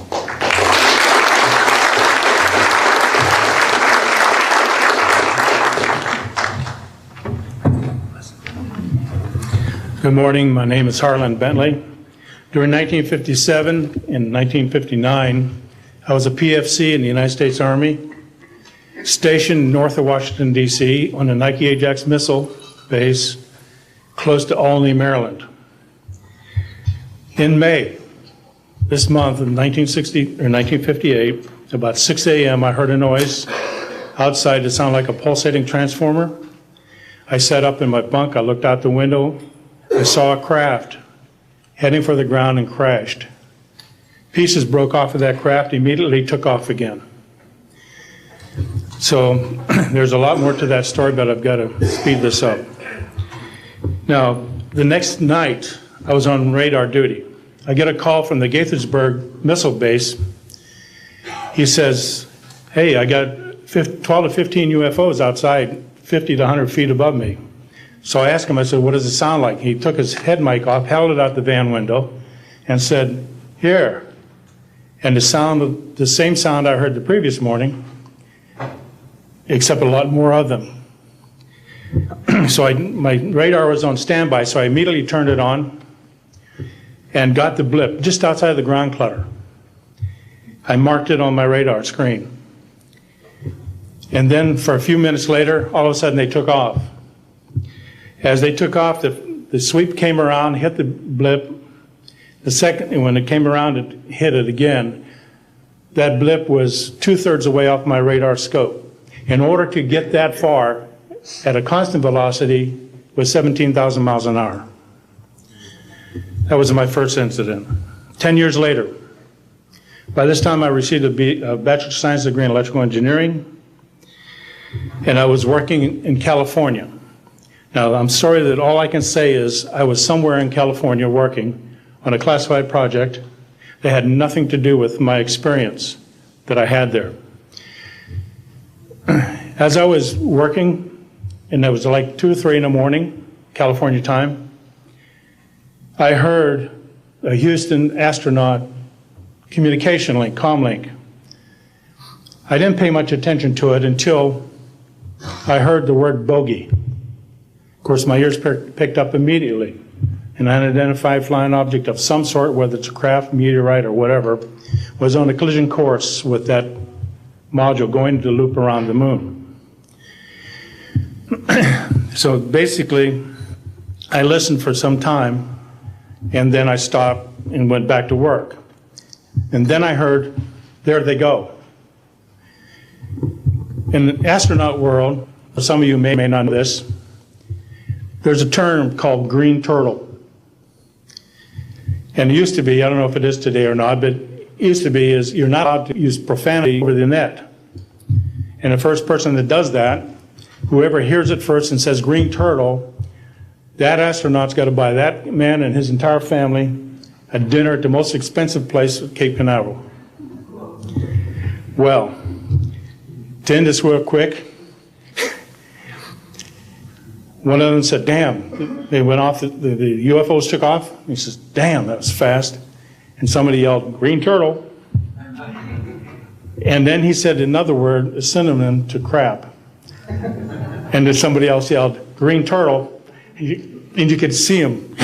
Good morning. My name is Harlan Bentley. During 1957 and 1959, I was a PFC in the United States Army, stationed north of Washington, D.C. on the Nike Ajax missile base close to Olney, Maryland. In May, this month of 1958, about 6 a.m., I heard a noise outside that sounded like a pulsating transformer. I sat up in my bunk, I looked out the window, I saw a craft heading for the ground and crashed. Pieces broke off of that craft, immediately took off again. So there's a lot more to that story, but I've got to speed this up. Now, the next night, I was on radar duty. I get a call from the Gaithersburg missile base. He says, hey, I got 12 to 15 UFOs outside, 50 to 100 feet above me. So I asked him, I said, what does it sound like? He took his head mic off, held it out the van window, and said, here. And the same sound I heard the previous morning, except a lot more of them. So my radar was on standby, so I immediately turned it on and got the blip just outside of the ground clutter. I marked it on my radar screen. And then for a few minutes later, all of a sudden they took off. As they took off, the sweep came around, hit the blip. The second, and when it came around, it hit it again. That blip was 2/3 away off my radar scope. In order to get that far at a constant velocity was 17,000 miles an hour. That was my first incident. 10 years later, by this time I received a Bachelor of Science degree in electrical engineering, and I was working in California. Now, I'm sorry that all I can say is I was somewhere in California working on a classified project that had nothing to do with my experience that I had there. As I was working, and it was like 2 or 3 in the morning, California time, I heard a Houston astronaut communication link, comlink. I didn't pay much attention to it until I heard the word bogey. Of course, my ears picked up immediately. An unidentified flying object of some sort, whether it's a craft, meteorite, or whatever, was on a collision course with that module going to loop around the moon. So basically, I listened for some time, and then I stopped and went back to work. And then I heard, there they go. In the astronaut world, some of you may not know this, there's a term called green turtle. And it used to be, I don't know if it is today or not, but it used to be is you're not allowed to use profanity over the net. And the first person that does that, whoever hears it first and says green turtle, that astronaut's got to buy that man and his entire family a dinner at the most expensive place at Cape Canaveral. Well, to end this real quick, one of them said, damn, they went off, the UFOs took off. He says, damn, that was fast. And somebody yelled, green turtle. And then he said another word, a synonym to crap. And then somebody else yelled, green turtle. And you could see him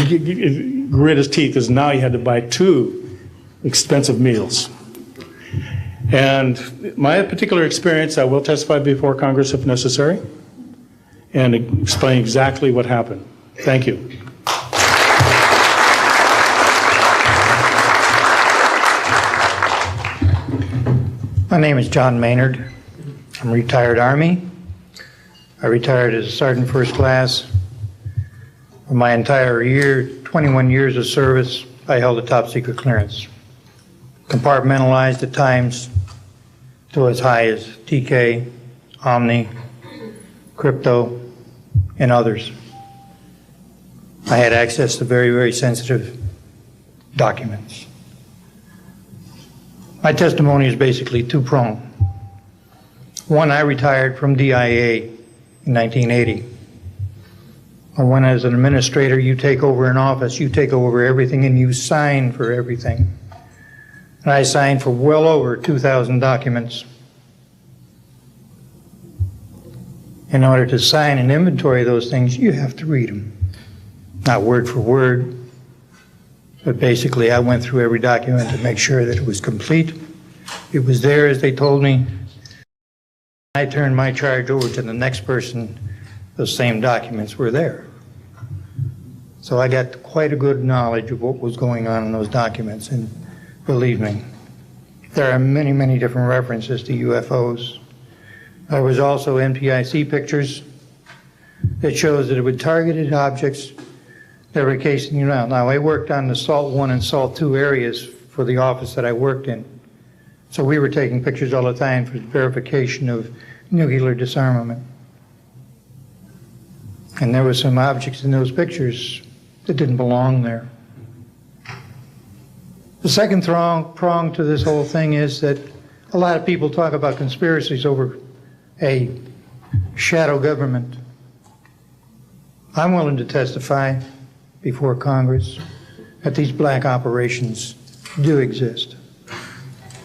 grit his teeth, because now he had to buy 2 expensive meals. And my particular experience, I will testify before Congress if necessary. and explain exactly what happened. Thank you. My name is John Maynard. I'm a retired Army. I retired as a Sergeant First Class. For my entire 21 years of service, I held a top secret clearance. Compartmentalized at times to as high as TK, Omni, Crypto, and others. I had access to very, very sensitive documents. My testimony is basically two-pronged. One, I retired from DIA in 1980. When as an administrator, you take over an office, you take over everything and you sign for everything. And I signed for well over 2,000 documents. In order to sign and inventory those things, you have to read them. Not word for word, but basically I went through every document to make sure that it was complete. It was there as they told me. I turned my charge over to the next person, those same documents were there. So I got quite a good knowledge of what was going on in those documents, and believe me, there are many, many different references to UFOs. There was also NPIC pictures that shows that it would targeted objects that were casing you out. Now, I worked on the SALT 1 and SALT 2 areas for the office that I worked in. So we were taking pictures all the time for verification of nuclear disarmament. And there were some objects in those pictures that didn't belong there. The second prong to this whole thing is that a lot of people talk about conspiracies over a shadow government. I'm willing to testify before Congress that these black operations do exist.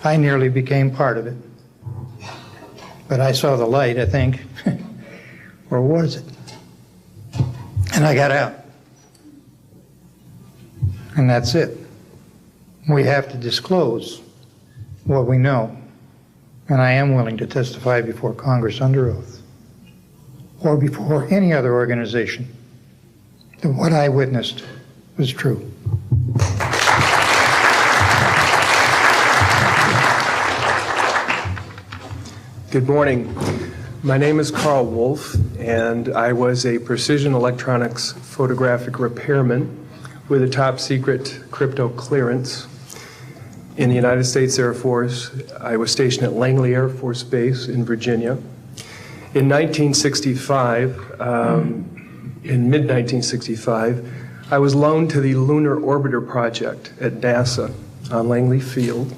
I nearly became part of it. But I saw the light, I think. Or was it? And I got out. And that's it. We have to disclose what we know. And I am willing to testify before Congress under oath, or before any other organization, that what I witnessed was true. Good morning. My name is Carl Wolf, and I was a precision electronics photographic repairman with a top secret crypto clearance in the United States Air Force. I was stationed at Langley Air Force Base in Virginia. In 1965, in mid-1965, I was loaned to the Lunar Orbiter Project at NASA on Langley Field.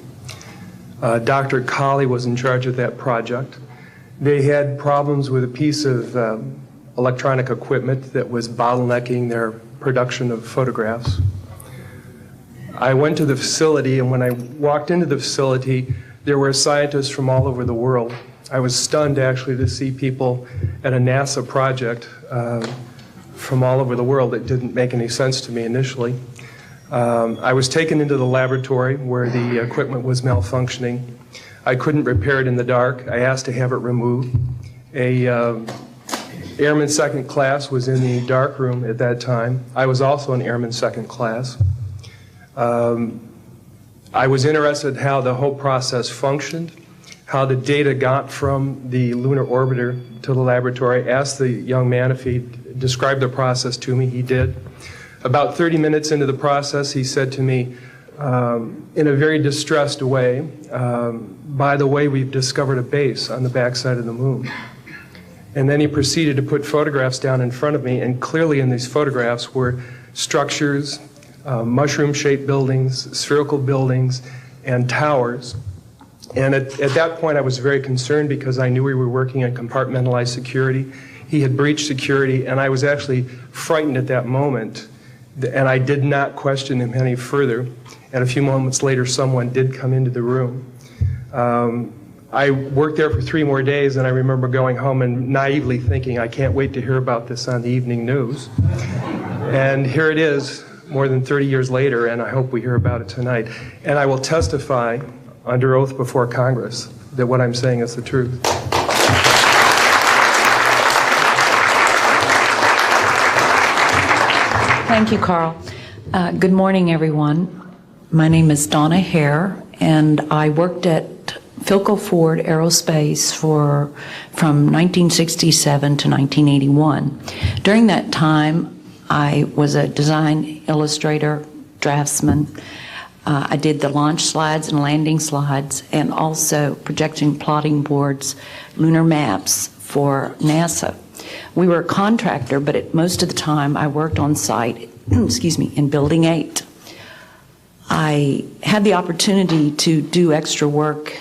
Dr. Colley was in charge of that project. They had problems with a piece of electronic equipment that was bottlenecking their production of photographs. I went to the facility, and when I walked into the facility, there were scientists from all over the world. I was stunned, actually, to see people at a NASA project from all over the world. It didn't make any sense to me initially. I was taken into the laboratory where the equipment was malfunctioning. I couldn't repair it in the dark. I asked to have it removed. A Airman Second Class was in the dark room at that time. I was also an Airman Second Class. I was interested in how the whole process functioned, how the data got from the lunar orbiter to the laboratory. I asked the young man if he'd describe the process to me. He did. About 30 minutes into the process, he said to me, in a very distressed way, by the way, we've discovered a base on the backside of the moon. And then he proceeded to put photographs down in front of me, and clearly in these photographs were structures, mushroom-shaped buildings, spherical buildings, and towers. And at that point, I was very concerned because I knew we were working on compartmentalized security. He had breached security, and I was actually frightened at that moment. And I did not question him any further. And a few moments later, someone did come into the room. I worked there for 3 more days, and I remember going home and naively thinking, I can't wait to hear about this on the evening news. And here it is, more than 30 years later, and I hope we hear about it tonight. And I will testify under oath before Congress that what I'm saying is the truth. Thank you, Carl. Good morning, everyone. My name is Donna Hare, and I worked at Philco Ford Aerospace from 1967 to 1981. During that time, I was a design illustrator, draftsman. I did the launch slides and landing slides, and also projection plotting boards, lunar maps for NASA. We were a contractor, but most of the time I worked on site, excuse me, in Building 8. I had the opportunity to do extra work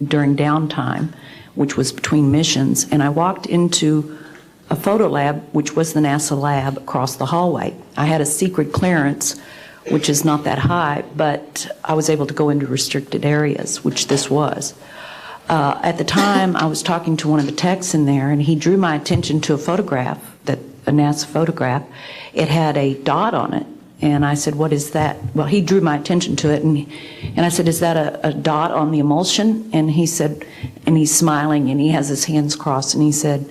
during downtime, which was between missions, and I walked into a photo lab, which was the NASA lab across the hallway. I had a secret clearance, which is not that high, but I was able to go into restricted areas, which this was. At the time, I was talking to one of the techs in there, and he drew my attention to a photograph, a NASA photograph. It had a dot on it, and I said, "What is that?" Well, he drew my attention to it, and I said, "Is that a dot on the emulsion?" And he said, and he's smiling, and he has his hands crossed, and he said,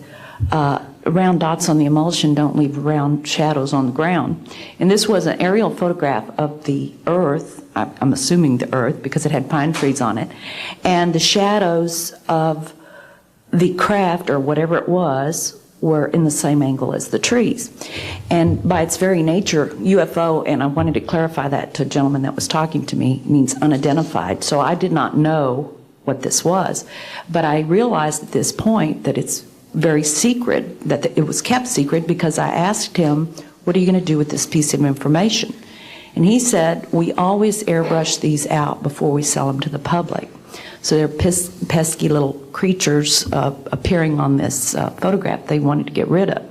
"Round dots on the emulsion don't leave round shadows on the ground." And this was an aerial photograph of the Earth, I'm assuming the Earth, because it had pine trees on it, and the shadows of the craft, or whatever it was, were in the same angle as the trees. And by its very nature, UFO, and I wanted to clarify that to a gentleman that was talking to me, means unidentified. So I did not know what this was. But I realized at this point that it's very secret, that it was kept secret, because I asked him, "What are you going to do with this piece of information?" And he said, "We always airbrush these out before we sell them to the public." So they're pesky little creatures appearing on this photograph they wanted to get rid of.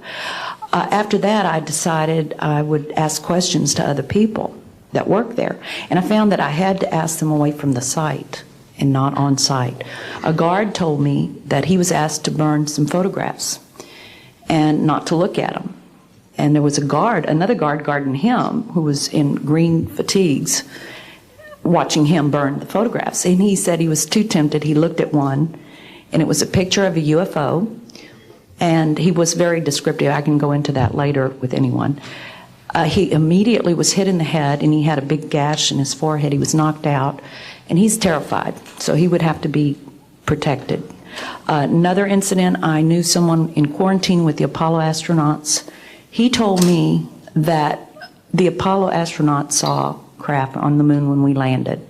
After that, I decided I would ask questions to other people that work there. And I found that I had to ask them away from the site and not on site. A guard told me that he was asked to burn some photographs and not to look at them. And there was another guard guarding him, who was in green fatigues, watching him burn the photographs. And he said he was too tempted. He looked at one, and it was a picture of a UFO, and he was very descriptive. I can go into that later with anyone. He immediately was hit in the head, and he had a big gash in his forehead. He was knocked out, and he's terrified, so he would have to be protected. Another incident, I knew someone in quarantine with the Apollo astronauts. He told me that the Apollo astronauts saw craft on the moon when we landed,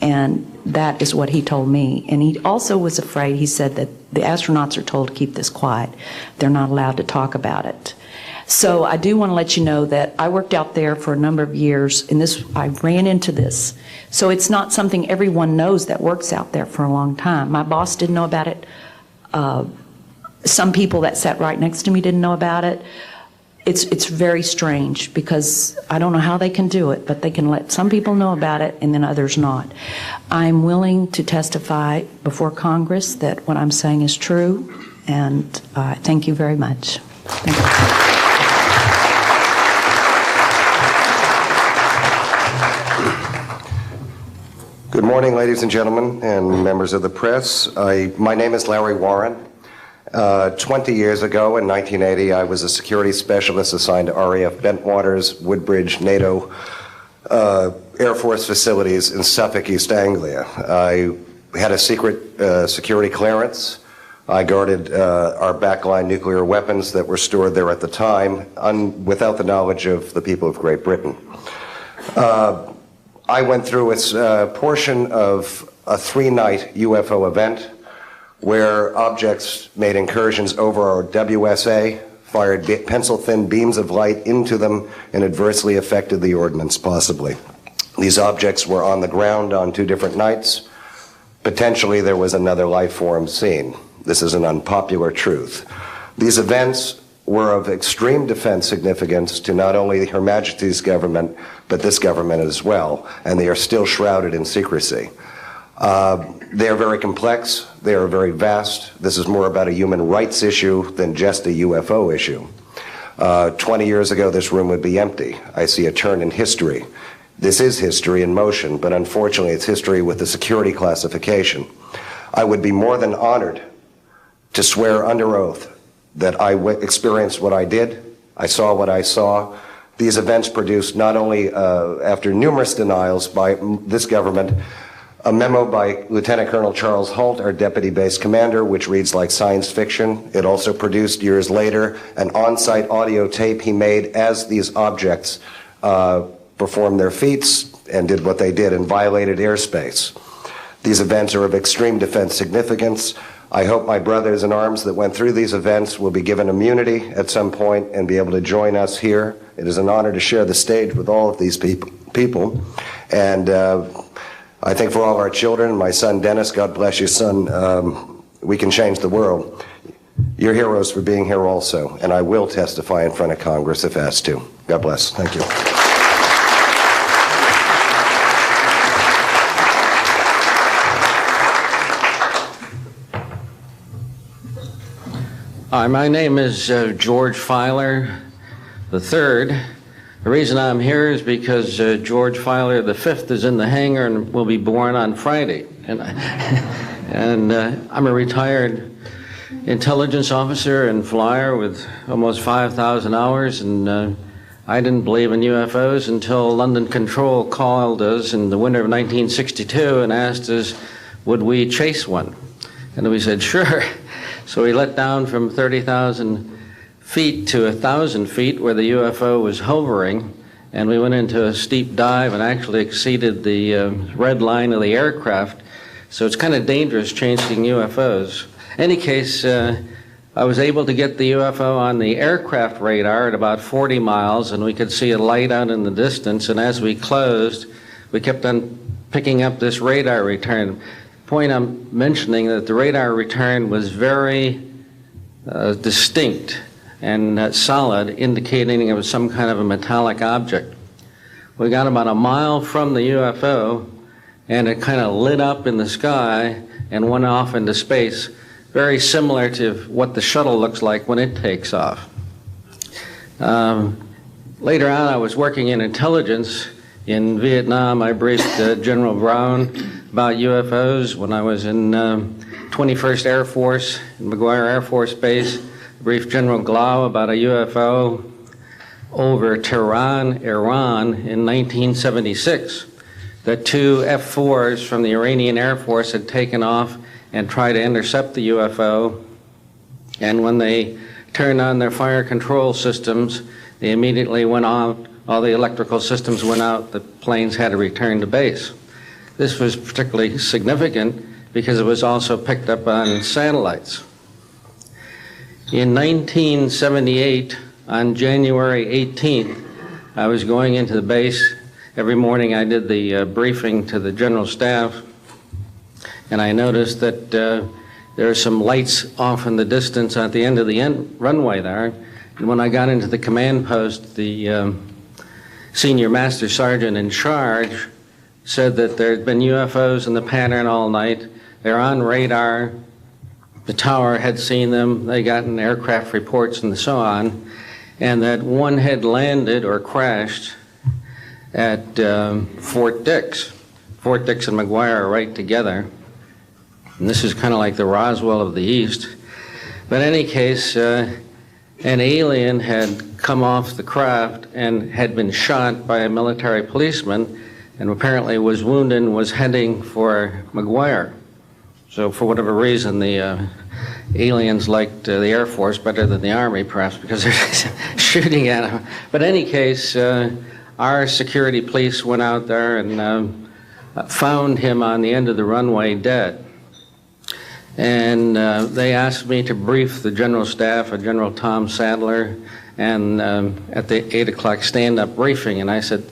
and that is what he told me. And he also was afraid. He said that the astronauts are told to keep this quiet. They're not allowed to talk about it. So I do want to let you know that I worked out there for a number of years, and I ran into this. So it's not something everyone knows that works out there for a long time. My boss didn't know about it. Some people that sat right next to me didn't know about it. It's very strange, because I don't know how they can do it, but they can let some people know about it and then others not. I'm willing to testify before Congress that what I'm saying is true, and thank you very much. Thank you. Good morning, ladies and gentlemen, and members of the press. My name is Larry Warren. 20 years ago, in 1980, I was a security specialist assigned to RAF Bentwaters, Woodbridge, NATO Air Force facilities in Suffolk, East Anglia. I had a secret security clearance. I guarded our backline nuclear weapons that were stored there at the time, without the knowledge of the people of Great Britain. I went through a portion of a 3-night UFO event where objects made incursions over our WSA, fired pencil-thin beams of light into them, and adversely affected the ordnance, possibly. These objects were on the ground on 2 different nights. Potentially, there was another life form seen. This is an unpopular truth. These events were of extreme defense significance to not only Her Majesty's government, but this government as well, and they are still shrouded in secrecy. They are very complex, they are very vast. This is more about a human rights issue than just a UFO issue. 20 years ago, this room would be empty. I see a turn in history. This is history in motion, but unfortunately it's history with the security classification. I would be more than honored to swear under oath that I experienced what I did, I saw what I saw, These events produced not only, after numerous denials by this government, a memo by Lieutenant Colonel Charles Holt, our deputy base commander, which reads like science fiction. It also produced, years later, an on-site audio tape he made as these objects performed their feats and did what they did and violated airspace. These events are of extreme defense significance. I hope my brothers in arms that went through these events will be given immunity at some point and be able to join us here. It is an honor to share the stage with all of these people. And I think for all of our children, my son Dennis, God bless you, son, we can change the world. You're heroes for being here also, and I will testify in front of Congress if asked to. God bless. Thank you. Hi, my name is George Filer III. The reason I'm here is because George Filer V is in the hangar and will be born on Friday. And I'm a retired intelligence officer and flyer with almost 5,000 hours, and I didn't believe in UFOs until London Control called us in the winter of 1962 and asked us, would we chase one? And we said, sure. So we let down from 30,000 feet to 1,000 feet where the UFO was hovering, and we went into a steep dive and actually exceeded the red line of the aircraft. So it's kind of dangerous chasing UFOs. In any case, I was able to get the UFO on the aircraft radar at about 40 miles, and we could see a light out in the distance, and as we closed, we kept on picking up this radar return. The point I'm mentioning that the radar return was very distinct and solid, indicating it was some kind of a metallic object. We got about a mile from the UFO, and it kind of lit up in the sky and went off into space, very similar to what the shuttle looks like when it takes off. Later on, I was working in intelligence. In Vietnam, I briefed General Brown about UFOs. When I was in 21st Air Force, in McGuire Air Force Base, briefed General Glau about a UFO over Tehran, Iran in 1976. That two F-4s from the Iranian Air Force had taken off and tried to intercept the UFO. And when they turned on their fire control systems, they immediately went on. All the electrical systems went out. The planes had to return to base. This was particularly significant because it was also picked up on satellites. In 1978, on January 18th, I was going into the base. Every morning I did the briefing to the general staff, and I noticed that there are some lights off in the distance at the end of the runway there. And when I got into the command post, the senior master sergeant in charge said that there had been UFOs in the pattern all night. They're on radar. The tower had seen them. They gotten aircraft reports and so on. And that one had landed or crashed at Fort Dix. Fort Dix and McGuire are right together. And this is kind of like the Roswell of the East. But in any case, an alien had come off the craft and had been shot by a military policeman and apparently was wounded and was heading for McGuire. So for whatever reason, the aliens liked the Air Force better than the Army, perhaps because they're shooting at them. But in any case, our security police went out there and found him on the end of the runway dead. And they asked me to brief the general staff, General Tom Sadler, and at the 8 o'clock stand-up briefing. And I said,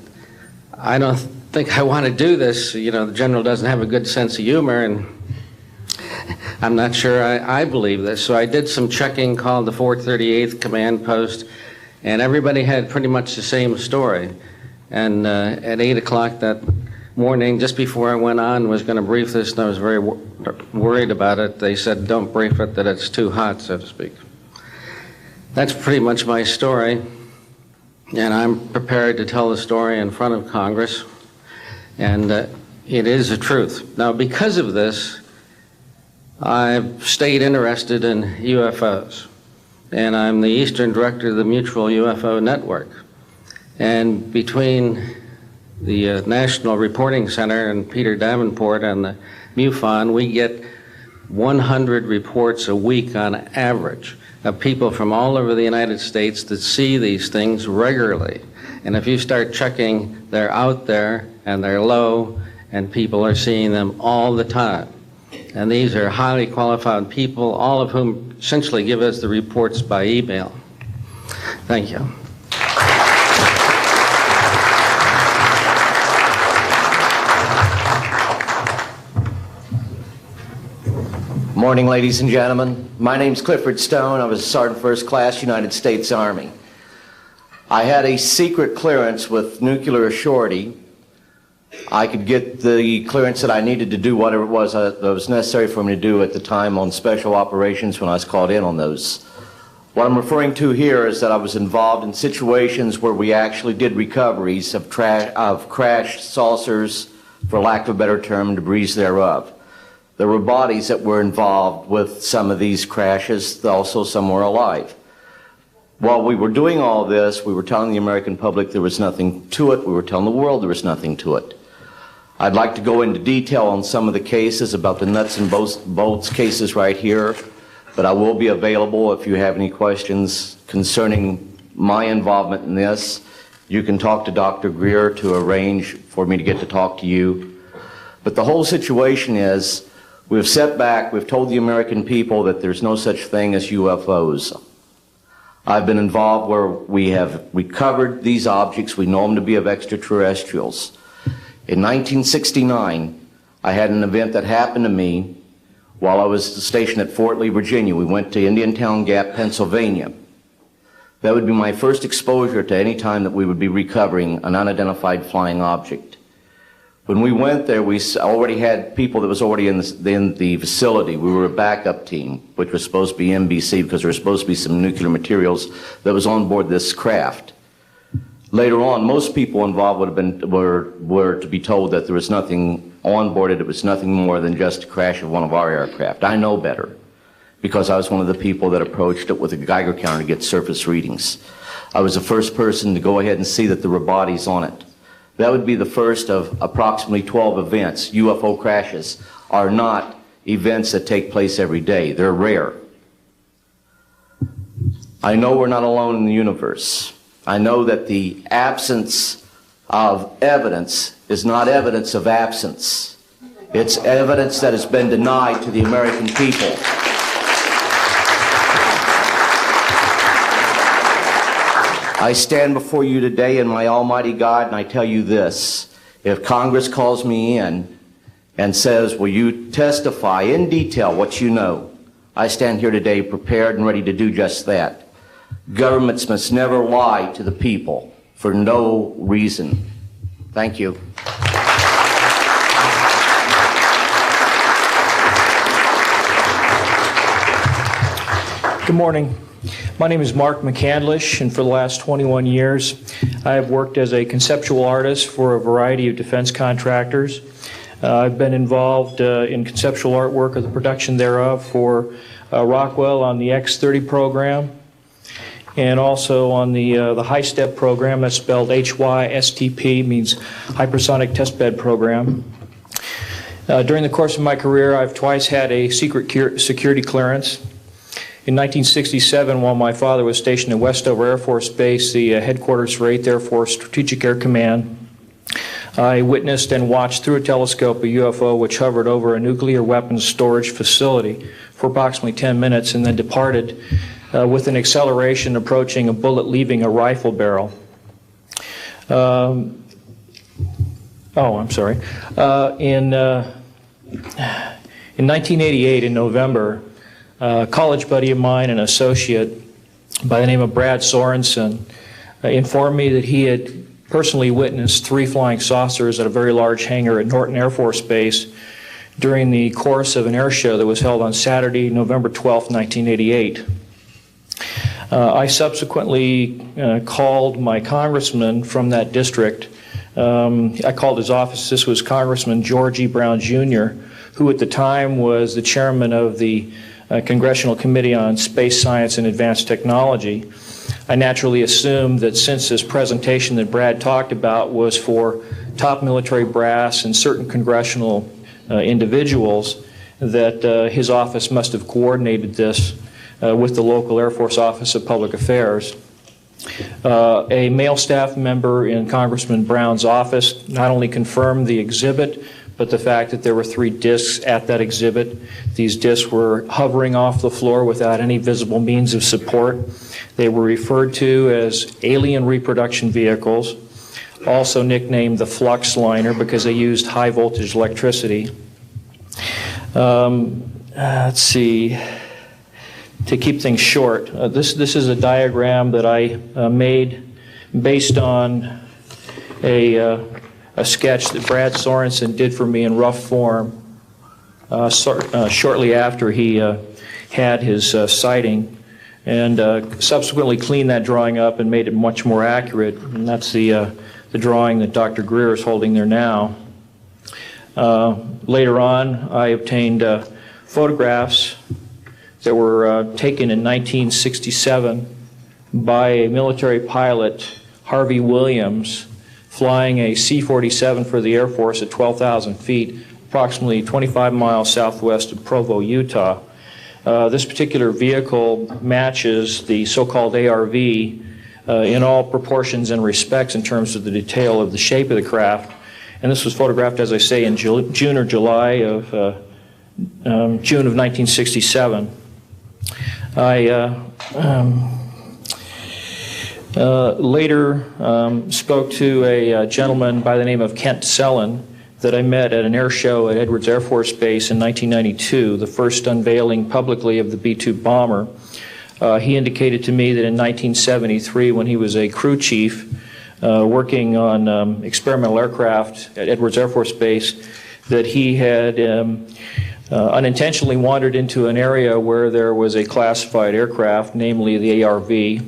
I don't think I want to do this. You know, the general doesn't have a good sense of humor, and I'm not sure I believe this. So I did some checking, called the 438th Command Post, and everybody had pretty much the same story. And at 8 o'clock that morning, just before I went on, was going to brief this, and I was very worried about it. They said, don't brief it, that it's too hot, so to speak. That's pretty much my story, and I'm prepared to tell the story in front of Congress, and it is the truth. Now, because of this, I've stayed interested in UFOs, and I'm the Eastern Director of the Mutual UFO Network. And between the National Reporting Center and Peter Davenport and the MUFON, we get 100 reports a week on average of people from all over the United States that see these things regularly. And if you start checking, they're out there and they're low, and people are seeing them all the time. And these are highly qualified people, all of whom essentially give us the reports by email. Thank you. Morning, ladies and gentlemen. My name's Clifford Stone. I was a Sergeant First Class, United States Army. I had a secret clearance with nuclear assurity. I could get the clearance that I needed to do whatever it was that was necessary for me to do at the time on special operations when I was called in on those. What I'm referring to here is that I was involved in situations where we actually did recoveries of crashed saucers, for lack of a better term, debris thereof. There were bodies that were involved with some of these crashes, also some were alive. While we were doing all this, we were telling the American public there was nothing to it. We were telling the world there was nothing to it. I'd like to go into detail on some of the cases about the nuts and bolts cases right here, but I will be available if you have any questions concerning my involvement in this. You can talk to Dr. Greer to arrange for me to get to talk to you. But the whole situation is, we've set back, we've told the American people that there's no such thing as UFOs. I've been involved where we have recovered these objects. We know them to be of extraterrestrials. In 1969, I had an event that happened to me while I was stationed at Fort Lee, Virginia. We went to Indiantown Gap, Pennsylvania. That would be my first exposure to any time that we would be recovering an unidentified flying object. When we went there, we already had people that was already in the facility. We were a backup team, which was supposed to be NBC because there was supposed to be some nuclear materials that was on board this craft. Later on, most people involved were to be told that there was nothing on board it. It was nothing more than just a crash of one of our aircraft. I know better because I was one of the people that approached it with a Geiger counter to get surface readings. I was the first person to go ahead and see that there were bodies on it. That would be the first of approximately 12 events. UFO crashes are not events that take place every day. They're rare. I know we're not alone in the universe. I know that the absence of evidence is not evidence of absence. It's evidence that has been denied to the American people. I stand before you today in my almighty God, and I tell you this. If Congress calls me in and says, will you testify in detail what you know, I stand here today prepared and ready to do just that. Governments must never lie to the people for no reason. Thank you. Good morning. My name is Mark McCandlish, and for the last 21 years, I have worked as a conceptual artist for a variety of defense contractors. I've been involved in conceptual artwork of the production thereof for Rockwell on the X-30 program, and also on the high-step program, that's spelled HYSTP, means Hypersonic Testbed Program. During the course of my career, I've twice had a secret security clearance. In 1967, while my father was stationed at Westover Air Force Base, the headquarters for 8th Air Force Strategic Air Command, I witnessed and watched through a telescope a UFO which hovered over a nuclear weapons storage facility for approximately 10 minutes and then departed with an acceleration approaching a bullet leaving a rifle barrel. In 1988, in November, a college buddy of mine, an associate by the name of Brad Sorensen, informed me that he had personally witnessed 3 flying saucers at a very large hangar at Norton Air Force Base during the course of an air show that was held on Saturday, November 12, 1988. I subsequently called my congressman from that district. I called his office. This was Congressman George E. Brown, Jr., who at the time was the chairman of the Congressional Committee on Space Science and Advanced Technology. I naturally assumed that since this presentation that Brad talked about was for top military brass and certain congressional individuals, that his office must have coordinated this with the local Air Force Office of Public Affairs. A male staff member in Congressman Brown's office not only confirmed the exhibit, but the fact that there were 3 discs at that exhibit. These discs were hovering off the floor without any visible means of support. They were referred to as alien reproduction vehicles, also nicknamed the flux liner because they used high voltage electricity. Let's see. To keep things short, this is a diagram that I made based on a sketch that Brad Sorensen did for me in rough form shortly after he had his sighting, and subsequently cleaned that drawing up and made it much more accurate. And that's the drawing that Dr. Greer is holding there now. Later on, I obtained photographs that were taken in 1967 by a military pilot, Harvey Williams, flying a C-47 for the Air Force at 12,000 feet, approximately 25 miles southwest of Provo, Utah. This particular vehicle matches the so-called ARV in all proportions and respects in terms of the detail of the shape of the craft. And this was photographed, as I say, in June or July of June of 1967. I later spoke to a gentleman by the name of Kent Sellen that I met at an air show at Edwards Air Force Base in 1992, the first unveiling publicly of the B-2 bomber. He indicated to me that in 1973, when he was a crew chief working on experimental aircraft at Edwards Air Force Base, that he had unintentionally wandered into an area where there was a classified aircraft, namely the ARV.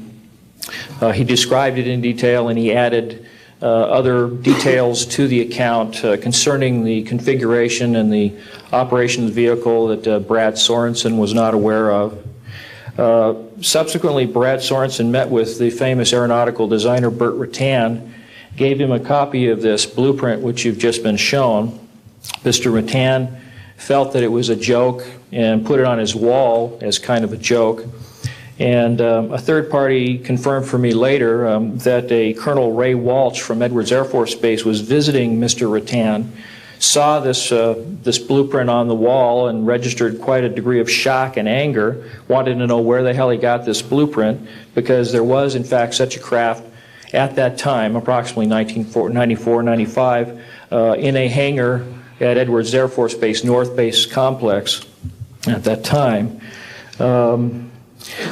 He described it in detail, and he added other details to the account concerning the configuration and the operation of the vehicle that Brad Sorensen was not aware of. Subsequently, Brad Sorensen met with the famous aeronautical designer Burt Rutan, gave him a copy of this blueprint which you've just been shown. Mr. Rutan felt that it was a joke and put it on his wall as kind of a joke. And a third party confirmed for me later that a Colonel Ray Walsh from Edwards Air Force Base was visiting Mr. Rutan, saw this blueprint on the wall and registered quite a degree of shock and anger, wanted to know where the hell he got this blueprint, because there was in fact such a craft at that time, approximately 1994-95, in a hangar at Edwards Air Force Base, North Base Complex at that time.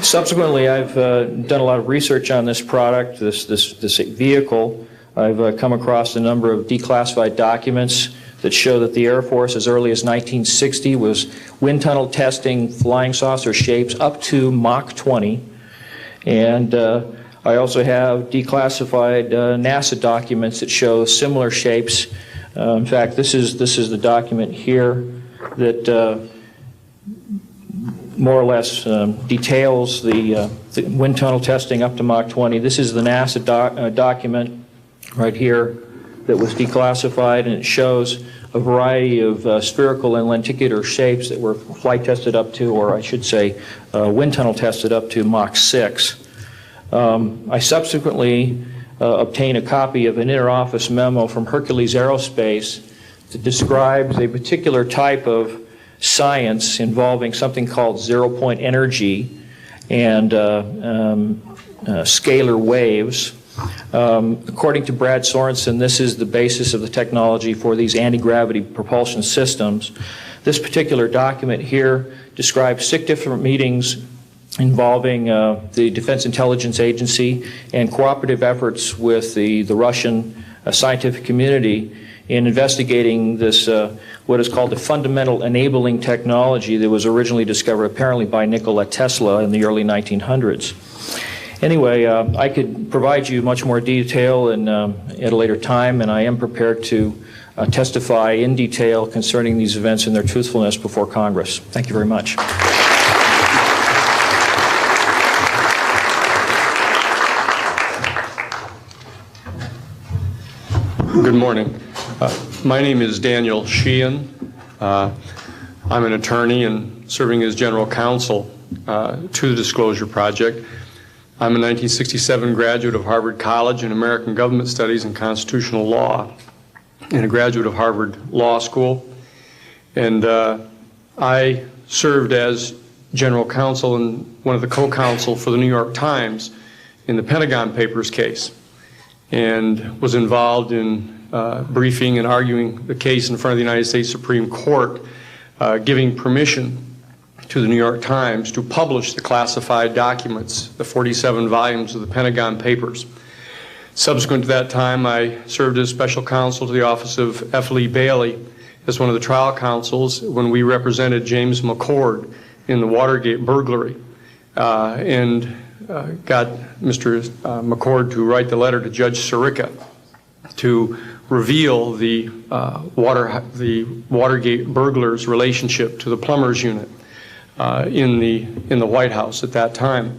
Subsequently, I've done a lot of research on this product, this vehicle. I've come across a number of declassified documents that show that the Air Force, as early as 1960, was wind tunnel testing flying saucer shapes up to Mach 20. And I also have declassified NASA documents that show similar shapes. In fact, this is the document here that more or less details the wind tunnel testing up to Mach 20. This is the NASA document right here that was declassified, and it shows a variety of spherical and lenticular shapes that were flight tested up to, or I should say, wind tunnel tested up to Mach 6. I subsequently obtained a copy of an interoffice memo from Hercules Aerospace that describes a particular type of science involving something called zero-point energy and scalar waves. According to Brad Sorensen, this is the basis of the technology for these anti-gravity propulsion systems. This particular document here describes 6 different meetings involving the Defense Intelligence Agency and cooperative efforts with the Russian scientific community in investigating this, what is called the fundamental enabling technology that was originally discovered apparently by Nikola Tesla in the early 1900s. Anyway, I could provide you much more detail at a later time, and I am prepared to testify in detail concerning these events and their truthfulness before Congress. Thank you very much. Good morning. My name is Daniel Sheehan. I'm an attorney and serving as general counsel to the Disclosure Project. I'm a 1967 graduate of Harvard College in American Government Studies and Constitutional Law, and a graduate of Harvard Law School. And I served as general counsel and one of the co-counsel for the New York Times in the Pentagon Papers case, and was involved in briefing and arguing the case in front of the United States Supreme Court, giving permission to the New York Times to publish the classified documents, the 47 volumes of the Pentagon Papers. Subsequent to that time, I served as special counsel to the office of F. Lee Bailey as one of the trial counsels when we represented James McCord in the Watergate burglary, and got Mr. McCord to write the letter to Judge Sirica to reveal the Watergate burglars' relationship to the plumbers unit in the White House at that time.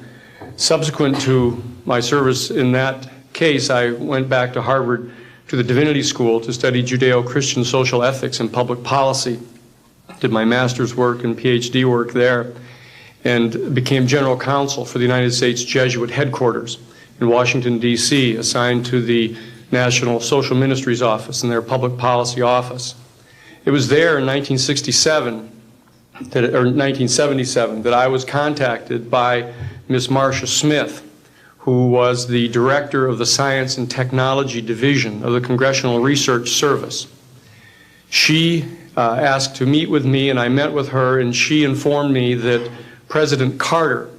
Subsequent to my service in that case, I went back to Harvard to the Divinity School to study Judeo-Christian social ethics and public policy. Did my master's work and PhD work there, and became general counsel for the United States Jesuit headquarters in Washington, D.C., assigned to the National Social Ministries Office and their public policy office. It was there in 1977 that I was contacted by Ms. Marcia Smith, who was the director of the Science and Technology Division of the Congressional Research Service. She asked to meet with me, and I met with her, and she informed me that President Carter,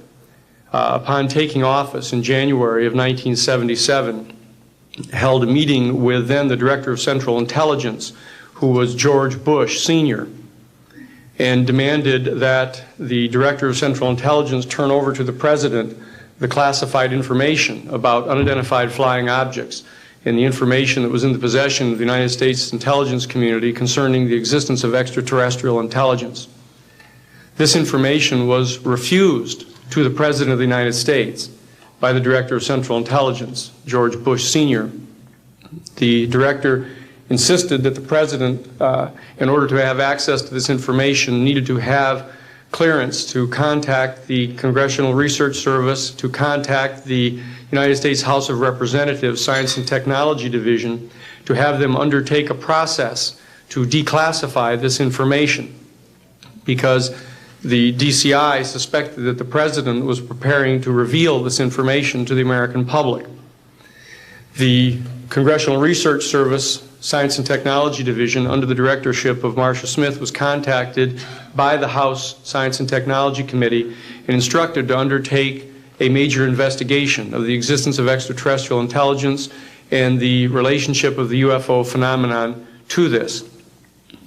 upon taking office in January of 1977, held a meeting with then the Director of Central Intelligence, who was George Bush Sr., and demanded that the Director of Central Intelligence turn over to the President the classified information about unidentified flying objects and the information that was in the possession of the United States intelligence community concerning the existence of extraterrestrial intelligence. This information was refused to the President of the United States by the Director of Central Intelligence, George Bush Sr. The Director insisted that the President, in order to have access to this information, needed to have clearance to contact the Congressional Research Service, to contact the United States House of Representatives Science and Technology Division, to have them undertake a process to declassify this information, because the DCI suspected that the President was preparing to reveal this information to the American public. The Congressional Research Service Science and Technology Division, under the directorship of Marcia Smith, was contacted by the House Science and Technology Committee and instructed to undertake a major investigation of the existence of extraterrestrial intelligence and the relationship of the UFO phenomenon to this.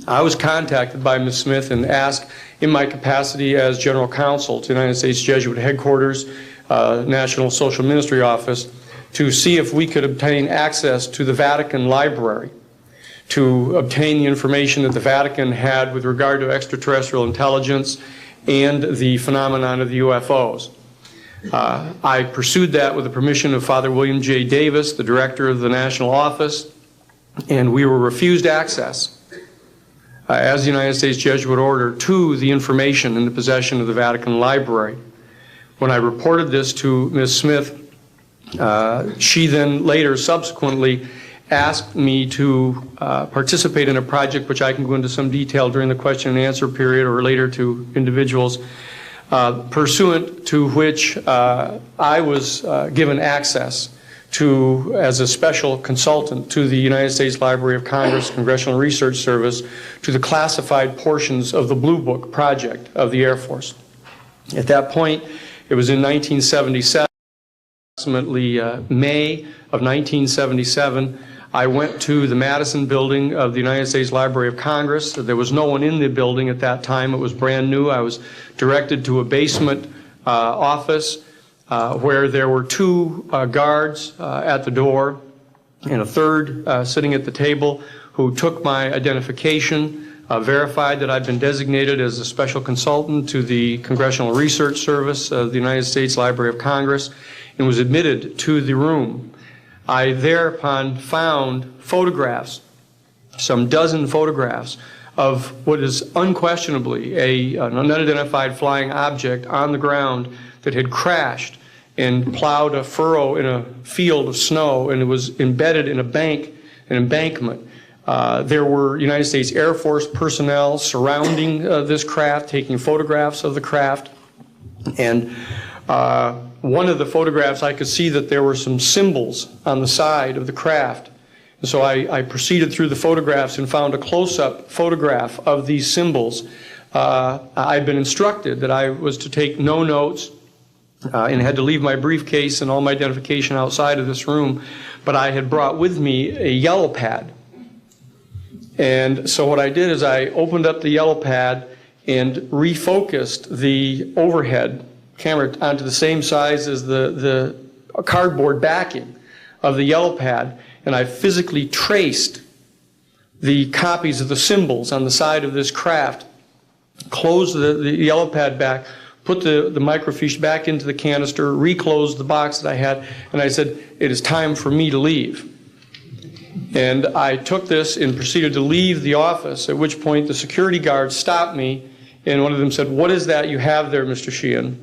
I was contacted by Ms. Smith and asked, in my capacity as general counsel to the United States Jesuit headquarters, National Social Ministry Office, to see if we could obtain access to the Vatican Library, to obtain the information that the Vatican had with regard to extraterrestrial intelligence and the phenomenon of the UFOs. I pursued that with the permission of Father William J. Davis, the director of the National Office, and we were refused access as the United States Jesuit Order to the information in the possession of the Vatican Library. When I reported this to Ms. Smith, she then later subsequently asked me to participate in a project which I can go into some detail during the question and answer period or later to individuals, pursuant to which I was given access to, as a special consultant to the United States Library of Congress Congressional Research Service, to the classified portions of the Blue Book project of the Air Force. At that point, it was in 1977, approximately May of 1977, I went to the Madison building of the United States Library of Congress. There was no one in the building at that time. It was brand new. I was directed to a basement office where there were two guards at the door and a third sitting at the table who took my identification, verified that I'd been designated as a special consultant to the Congressional Research Service of the United States Library of Congress, and was admitted to the room. I thereupon found photographs, some dozen photographs, of what is unquestionably an unidentified flying object on the ground that had crashed and plowed a furrow in a field of snow, and it was embedded in an embankment. There were United States Air Force personnel surrounding this craft, taking photographs of the craft. And one of the photographs, I could see that there were some symbols on the side of the craft. And so I proceeded through the photographs and found a close-up photograph of these symbols. I'd been instructed that I was to take no notes and had to leave my briefcase and all my identification outside of this room, but I had brought with me a yellow pad. And so what I did is I opened up the yellow pad and refocused the overhead camera onto the same size as the cardboard backing of the yellow pad, and I physically traced the copies of the symbols on the side of this craft, closed the yellow pad back, put the microfiche back into the canister, reclosed the box that I had, and I said, it is time for me to leave. And I took this and proceeded to leave the office, at which point the security guards stopped me, and one of them said, "What is that you have there, Mr. Sheehan?"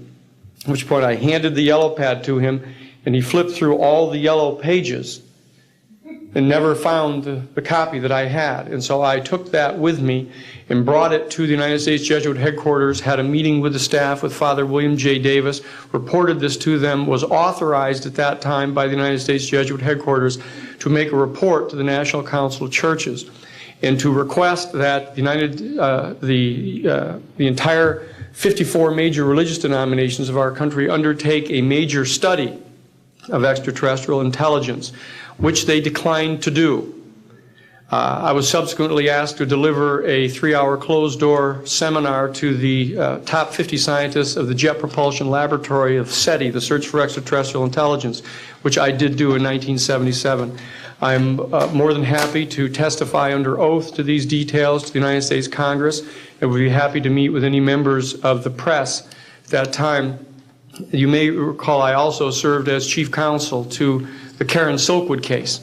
At which point I handed the yellow pad to him, and he flipped through all the yellow pages and never found the copy that I had. And so I took that with me and brought it to the United States Jesuit headquarters, had a meeting with the staff, with Father William J. Davis, reported this to them, was authorized at that time by the United States Jesuit headquarters to make a report to the National Council of Churches and to request that the entire 54 major religious denominations of our country undertake a major study of extraterrestrial intelligence, which they declined to do. I was subsequently asked to deliver a 3-hour closed-door seminar to the top 50 scientists of the Jet Propulsion Laboratory of SETI, the Search for Extraterrestrial Intelligence, which I did do in 1977. I'm more than happy to testify under oath to these details to the United States Congress, and would be happy to meet with any members of the press at that time. You may recall I also served as chief counsel to the Karen Silkwood case,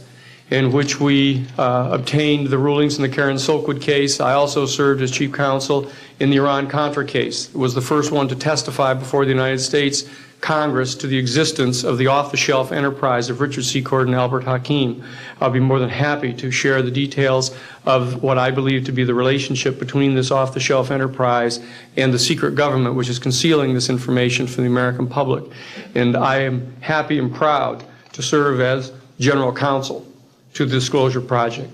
in which we obtained the rulings in the Karen Silkwood case. I also served as chief counsel in the Iran-Contra case. It was the first one to testify before the United States Congress to the existence of the off-the-shelf enterprise of Richard Secord and Albert Hakim. I'll be more than happy to share the details of what I believe to be the relationship between this off-the-shelf enterprise and the secret government, which is concealing this information from the American public. And I am happy and proud to serve as general counsel to the Disclosure Project.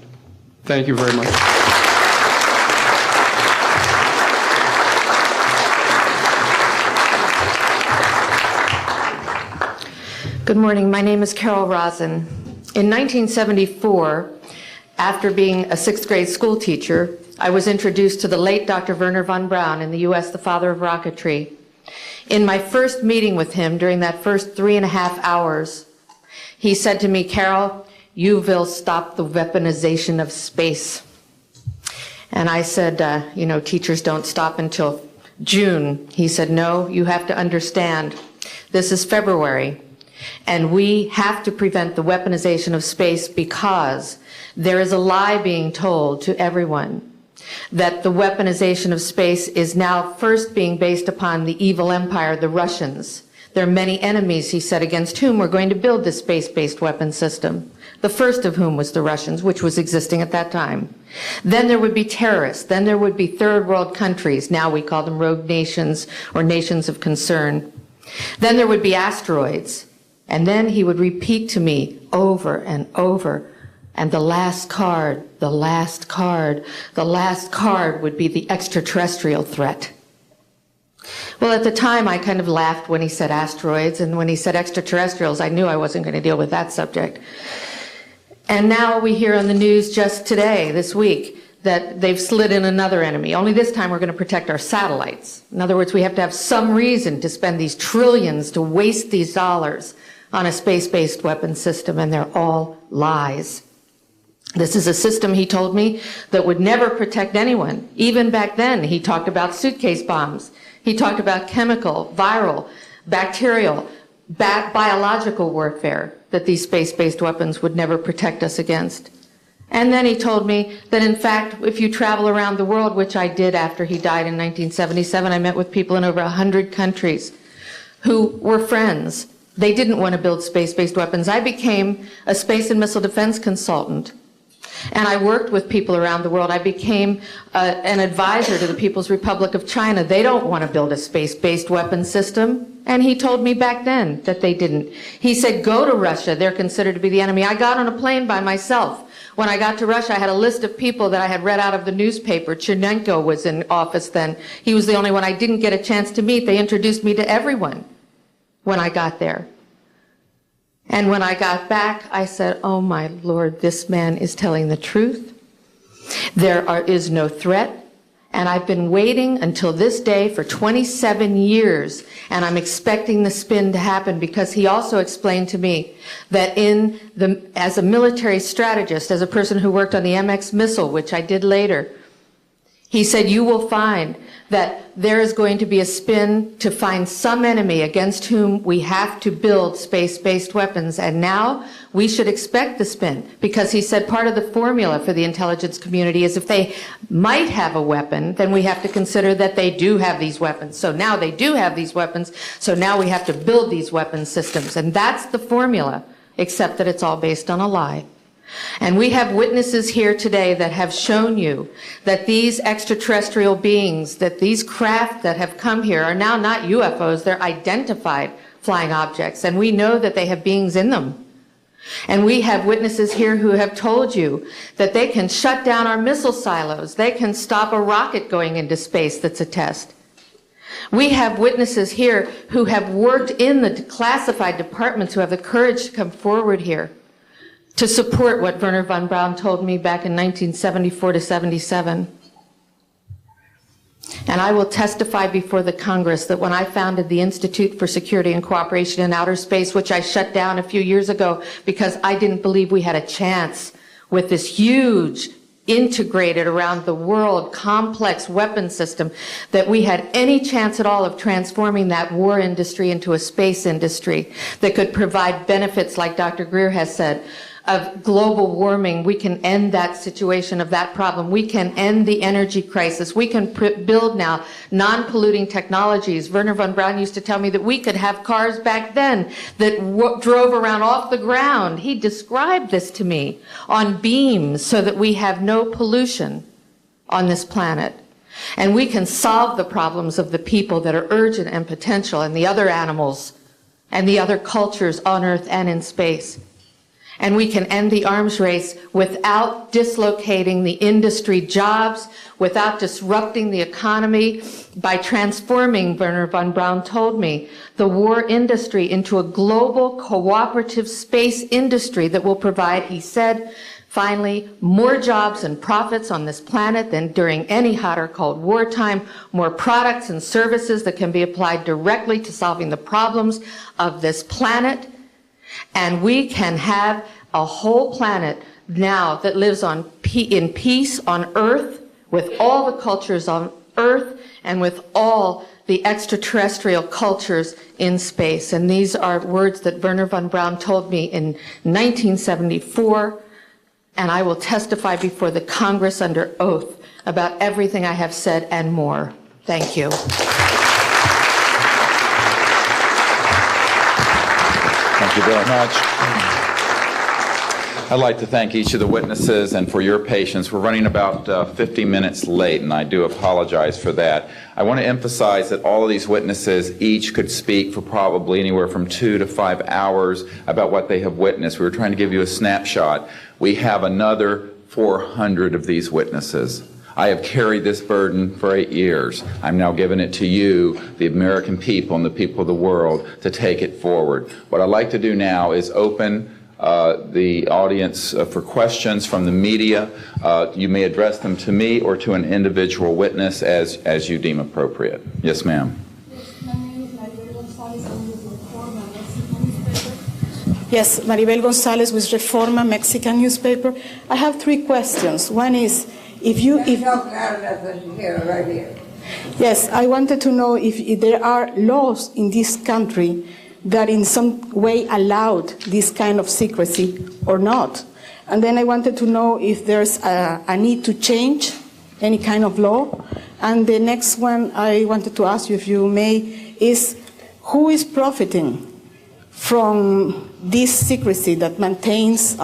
Thank you very much. Good morning. My name is Carol Rosen. In 1974, after being a 6th grade school teacher, I was introduced to the late Dr. Wernher von Braun, in the U.S., the father of rocketry. In my first meeting with him, during that first 3.5 hours, he said to me, "Carol, you will stop the weaponization of space." And I said, teachers don't stop until June. He said, "No, you have to understand. This is February. And we have to prevent the weaponization of space because there is a lie being told to everyone that the weaponization of space is now first being based upon the evil empire, the Russians. There are many enemies," he said, "against whom we're going to build this space-based weapon system. The first of whom was the Russians, which was existing at that time. Then there would be terrorists. Then there would be third world countries. Now we call them rogue nations or nations of concern. Then there would be asteroids." And then he would repeat to me over and over, and the last card, the last card, the last card would be the extraterrestrial threat. Well, at the time, I kind of laughed when he said asteroids, and when he said extraterrestrials, I knew I wasn't going to deal with that subject. And now we hear on the news just today, this week, that they've slid in another enemy. Only this time we're going to protect our satellites. In other words, we have to have some reason to spend these trillions, to waste these dollars on a space-based weapon system, and they're all lies. This is a system, he told me, that would never protect anyone. Even back then, he talked about suitcase bombs. He talked about chemical, viral, bacterial, biological warfare that these space-based weapons would never protect us against. And then he told me that, in fact, if you travel around the world, which I did after he died in 1977, I met with people in over 100 countries who were friends. They didn't want to build space-based weapons. I became a space and missile defense consultant, and I worked with people around the world. I became an advisor to the People's Republic of China. They don't want to build a space-based weapon system, and he told me back then that they didn't. He said, go to Russia. They're considered to be the enemy. I got on a plane by myself. When I got to Russia, I had a list of people that I had read out of the newspaper. Chernenko was in office then. He was the only one I didn't get a chance to meet. They introduced me to everyone when I got there. And when I got back, I said, oh my Lord, this man is telling the truth. There is no threat. And I've been waiting until this day for 27 years, and I'm expecting the spin to happen, because he also explained to me that as a military strategist, as a person who worked on the MX missile, which I did later, he said, you will find that there is going to be a spin to find some enemy against whom we have to build space-based weapons. And now we should expect the spin, because he said part of the formula for the intelligence community is if they might have a weapon, then we have to consider that they do have these weapons. So now they do have these weapons, so now we have to build these weapon systems. And that's the formula, except that it's all based on a lie. And we have witnesses here today that have shown you that these extraterrestrial beings, that these craft that have come here are now not UFOs, they're identified flying objects, and we know that they have beings in them. And we have witnesses here who have told you that they can shut down our missile silos, they can stop a rocket going into space that's a test. We have witnesses here who have worked in the classified departments, who have the courage to come forward here to support what Wernher von Braun told me back in 1974 to 77. And I will testify before the Congress that when I founded the Institute for Security and Cooperation in Outer Space, which I shut down a few years ago because I didn't believe we had a chance with this huge, integrated around the world, complex weapon system, that we had any chance at all of transforming that war industry into a space industry that could provide benefits, like Dr. Greer has said, of global warming. We can end that situation of that problem. We can end the energy crisis. We can build now non-polluting technologies. Wernher von Braun used to tell me that we could have cars back then that drove around off the ground. He described this to me on beams so that we have no pollution on this planet. And we can solve the problems of the people that are urgent and potential, and the other animals and the other cultures on Earth and in space. And we can end the arms race without dislocating the industry jobs, without disrupting the economy, by transforming, Wernher von Braun told me, the war industry into a global cooperative space industry that will provide, he said, finally, more jobs and profits on this planet than during any hot or cold wartime, more products and services that can be applied directly to solving the problems of this planet. And we can have a whole planet now that lives in peace on Earth, with all the cultures on Earth and with all the extraterrestrial cultures in space. And these are words that Wernher von Braun told me in 1974, and I will testify before the Congress under oath about everything I have said and more. Thank you. Thank you very much. I'd like to thank each of the witnesses and for your patience. We're running about 50 minutes late, and I do apologize for that. I want to emphasize that all of these witnesses each could speak for probably anywhere from 2 to 5 hours about what they have witnessed. We were trying to give you a snapshot. We have another 400 of these witnesses. I have carried this burden for 8 years. I'm now giving it to you, the American people and the people of the world, to take it forward. What I'd like to do now is open the audience for questions from the media. You may address them to me or to an individual witness as you deem appropriate. Yes, ma'am. Yes, Maribel Gonzalez with Reforma, Mexican newspaper. I have 3 questions. One is, yes, I wanted to know if there are laws in this country that in some way allowed this kind of secrecy or not? And then I wanted to know if there's a need to change any kind of law. And the next one I wanted to ask you, if you may, is who is profiting from this secrecy that maintains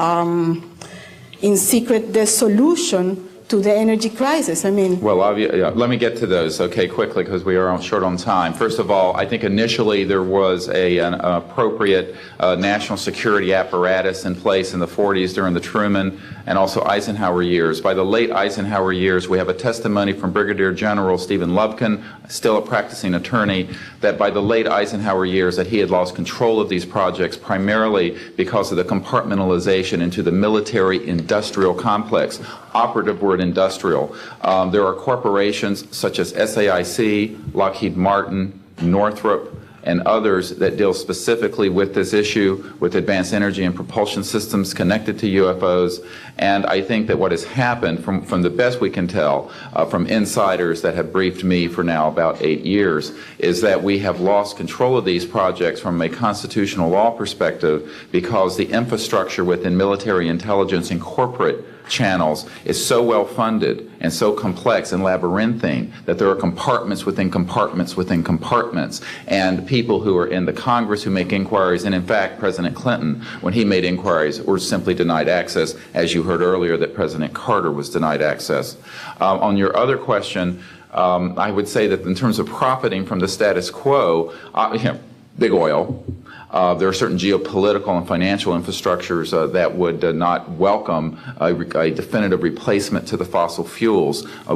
in secret the solution to the energy crisis? I mean, well, let me get to those, okay, quickly, because we are short on time. First of all, I think initially there was an appropriate national security apparatus in place in the 40s during the Truman and also Eisenhower years. By the late Eisenhower years, we have a testimony from Brigadier General Stephen Lubkin, still a practicing attorney, that by the late Eisenhower years that he had lost control of these projects primarily because of the compartmentalization into the military-industrial complex. Operative word industrial. There are corporations such as SAIC, Lockheed Martin, Northrop, and others that deal specifically with this issue, with advanced energy and propulsion systems connected to UFOs. And I think that what has happened, from the best we can tell, from insiders that have briefed me for now about 8 years, is that we have lost control of these projects from a constitutional law perspective because the infrastructure within military intelligence and corporate channels is so well funded and so complex and labyrinthine that there are compartments within compartments within compartments, and people who are in the Congress who make inquiries, and in fact President Clinton, when he made inquiries, were simply denied access, as you heard earlier that President Carter was denied access. On your other question, I would say that in terms of profiting from the status quo, big oil. There are certain geopolitical and financial infrastructures that would not welcome a definitive replacement to the fossil fuels. I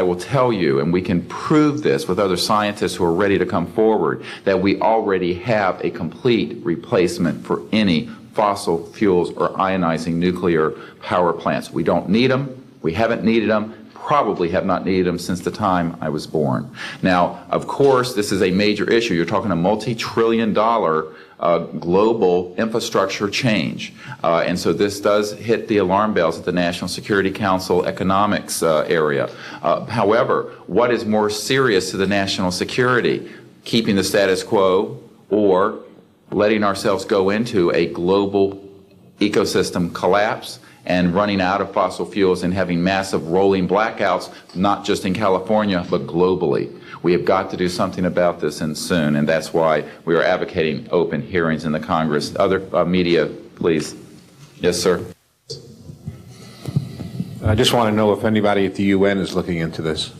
will tell you, and we can prove this with other scientists who are ready to come forward, that we already have a complete replacement for any fossil fuels or ionizing nuclear power plants. We don't need them. We haven't needed them. Probably have not needed them since the time I was born. Now, of course, this is a major issue. You're talking a multi-trillion-dollar global infrastructure change. And so this does hit the alarm bells at the National Security Council economics area. However, what is more serious to the national security? Keeping the status quo or letting ourselves go into a global ecosystem collapse and running out of fossil fuels and having massive rolling blackouts, not just in California, but globally. We have got to do something about this and soon, and that's why we are advocating open hearings in the Congress. Other media, please. Yes, sir. I just want to know if anybody at the UN is looking into this.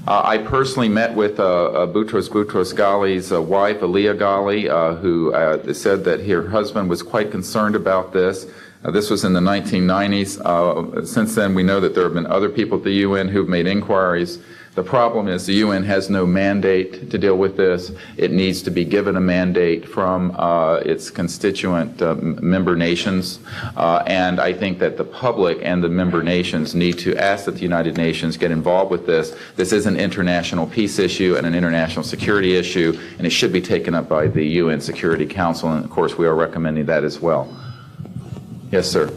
I personally met with Boutros Ghali's wife, Aliyah Ghali, who said that her husband was quite concerned about this. This was in the 1990s. Since then, we know that there have been other people at the UN who've made inquiries. The problem is the UN has no mandate to deal with this. It needs to be given a mandate from its constituent member nations. And I think that the public and the member nations need to ask that the United Nations get involved with this. This is an international peace issue and an international security issue, and it should be taken up by the UN Security Council. And of course, we are recommending that as well. Yes, sir.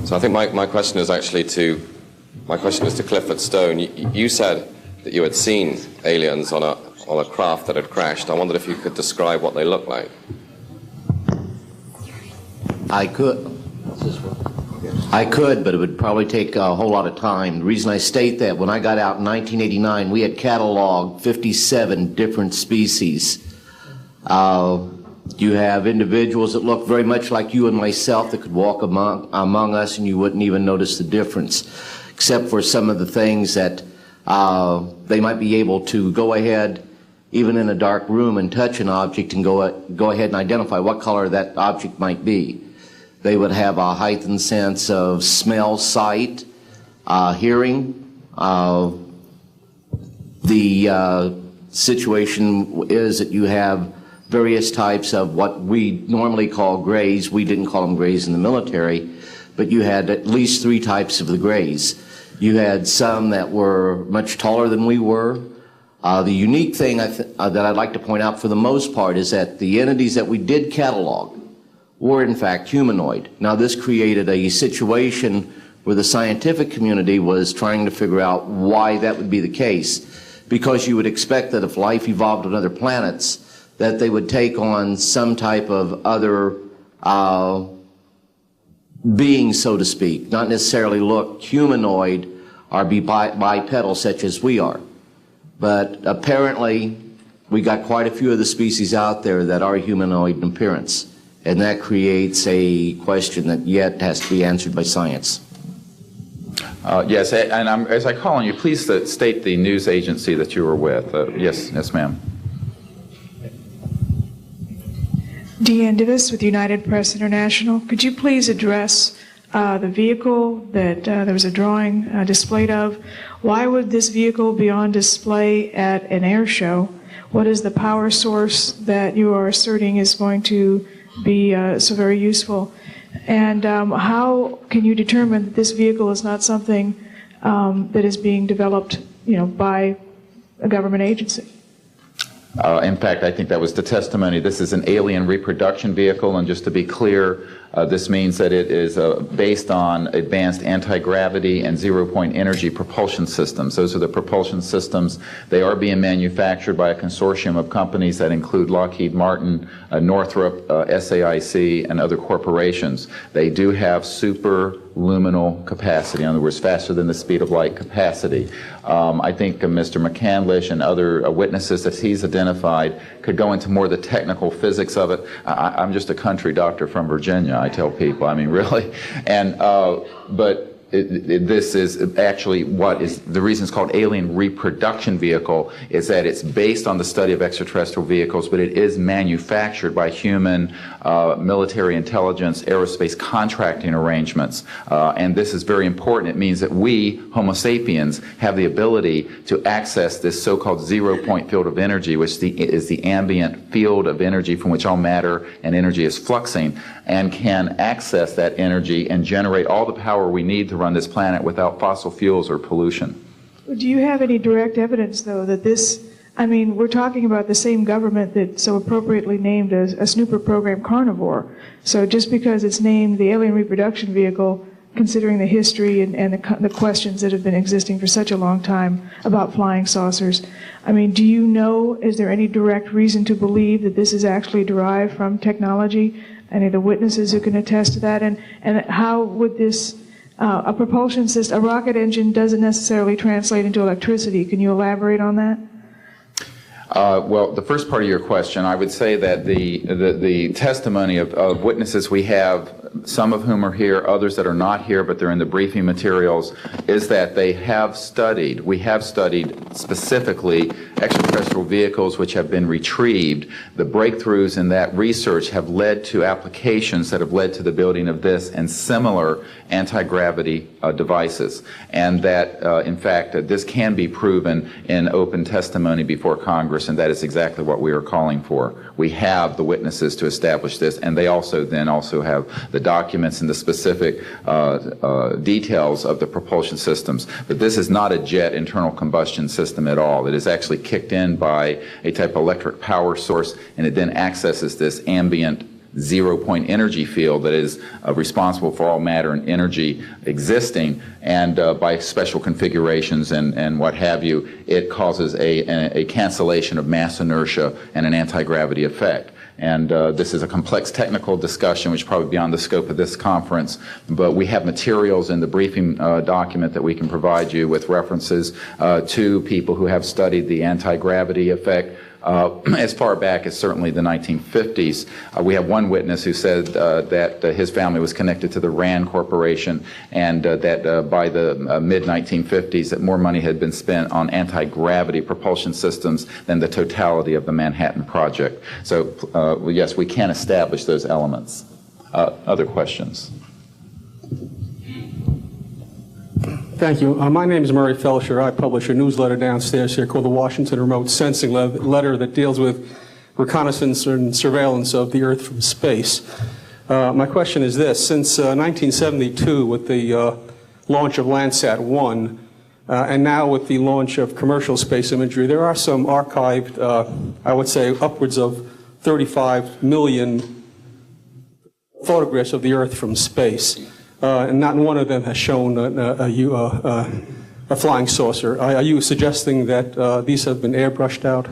So I think my question is actually to Clifford Stone. You said that you had seen aliens on a craft that had crashed. I wondered if you could describe what they looked like. I could, but it would probably take a whole lot of time. The reason I state that, when I got out in 1989, we had cataloged 57 different species. You have individuals that look very much like you and myself that could walk among us and you wouldn't even notice the difference, except for some of the things that they might be able to go ahead, even in a dark room, and touch an object and go ahead and identify what color that object might be. They would have a heightened sense of smell, sight, hearing. The situation is that you have various types of what we normally call grays. We didn't call them grays in the military, but you had at least 3 types of the grays. You had some that were much taller than we were. The unique thing that I'd like to point out for the most part is that the entities that we did catalog were in fact humanoid. Now this created a situation where the scientific community was trying to figure out why that would be the case, because you would expect that if life evolved on other planets, that they would take on some type of other being, so to speak, not necessarily look humanoid or be bipedal such as we are. But apparently, we got quite a few of the species out there that are humanoid in appearance, and that creates a question that yet has to be answered by science. Yes, and as I call on you, please state the news agency that you were with. Yes, ma'am. Deanne Divis with United Press International. Could you please address the vehicle that there was a drawing displayed of? Why would this vehicle be on display at an air show? What is the power source that you are asserting is going to be so very useful? And how can you determine that this vehicle is not something that is being developed, by a government agency? In fact, I think that was the testimony. This is an alien reproduction vehicle, and just to be clear, this means that it is based on advanced anti-gravity and zero-point energy propulsion systems. Those are the propulsion systems. They are being manufactured by a consortium of companies that include Lockheed Martin, Northrop, SAIC, and other corporations. They do have superluminal capacity, in other words, faster than the speed of light capacity. I think Mr. McCandlish and other witnesses that he's identified could go into more of the technical physics of it. I'm just a country doctor from Virginia, I tell people. I mean, really. And but this is actually what is the reason it's called alien reproduction vehicle, is that it's based on the study of extraterrestrial vehicles, but it is manufactured by human military intelligence, aerospace contracting arrangements. And this is very important. It means that we, Homo sapiens, have the ability to access this so-called zero-point field of energy, which is the ambient field of energy from which all matter and energy is fluxing, and can access that energy and generate all the power we need to run this planet without fossil fuels or pollution. Do you have any direct evidence, though, that this, we're talking about the same government that so appropriately named a snooper program Carnivore. So just because it's named the alien reproduction vehicle, considering the history and the questions that have been existing for such a long time about flying saucers, do you know, is there any direct reason to believe that this is actually derived from technology? Any of the witnesses who can attest to that? And how would this, a propulsion system, a rocket engine doesn't necessarily translate into electricity. Can you elaborate on that? Well, the first part of your question, I would say that the testimony of witnesses we have, some of whom are here, others that are not here, but they're in the briefing materials, is that we have studied specifically extraterrestrial vehicles which have been retrieved. The breakthroughs in that research have led to applications that have led to the building of this and similar anti-gravity devices. And that, in fact, this can be proven in open testimony before Congress, and that is exactly what we are calling for. We have the witnesses to establish this, and they also have the documents and the specific details of the propulsion systems. But this is not a jet internal combustion system at all. It is actually kicked in by a type of electric power source, and it then accesses this ambient zero-point energy field that is responsible for all matter and energy existing, and by special configurations and what have you, it causes a cancellation of mass inertia and an anti-gravity effect. And this is a complex technical discussion which is probably beyond the scope of this conference, but we have materials in the briefing document that we can provide you with references to people who have studied the anti-gravity effect as far back as certainly the 1950s. We have one witness who said that his family was connected to the RAND Corporation, and that by the mid-1950s that more money had been spent on anti-gravity propulsion systems than the totality of the Manhattan Project. So yes, we can establish those elements. Other questions? Thank you. My name is Murray Felsher. I publish a newsletter downstairs here called the Washington Remote Sensing Letter that deals with reconnaissance and surveillance of the Earth from space. My question is this. Since 1972, with the launch of Landsat 1, and now with the launch of commercial space imagery, there are some archived, I would say, upwards of 35 million photographs of the Earth from space. And not one of them has shown a a flying saucer. Are you suggesting that these have been airbrushed out?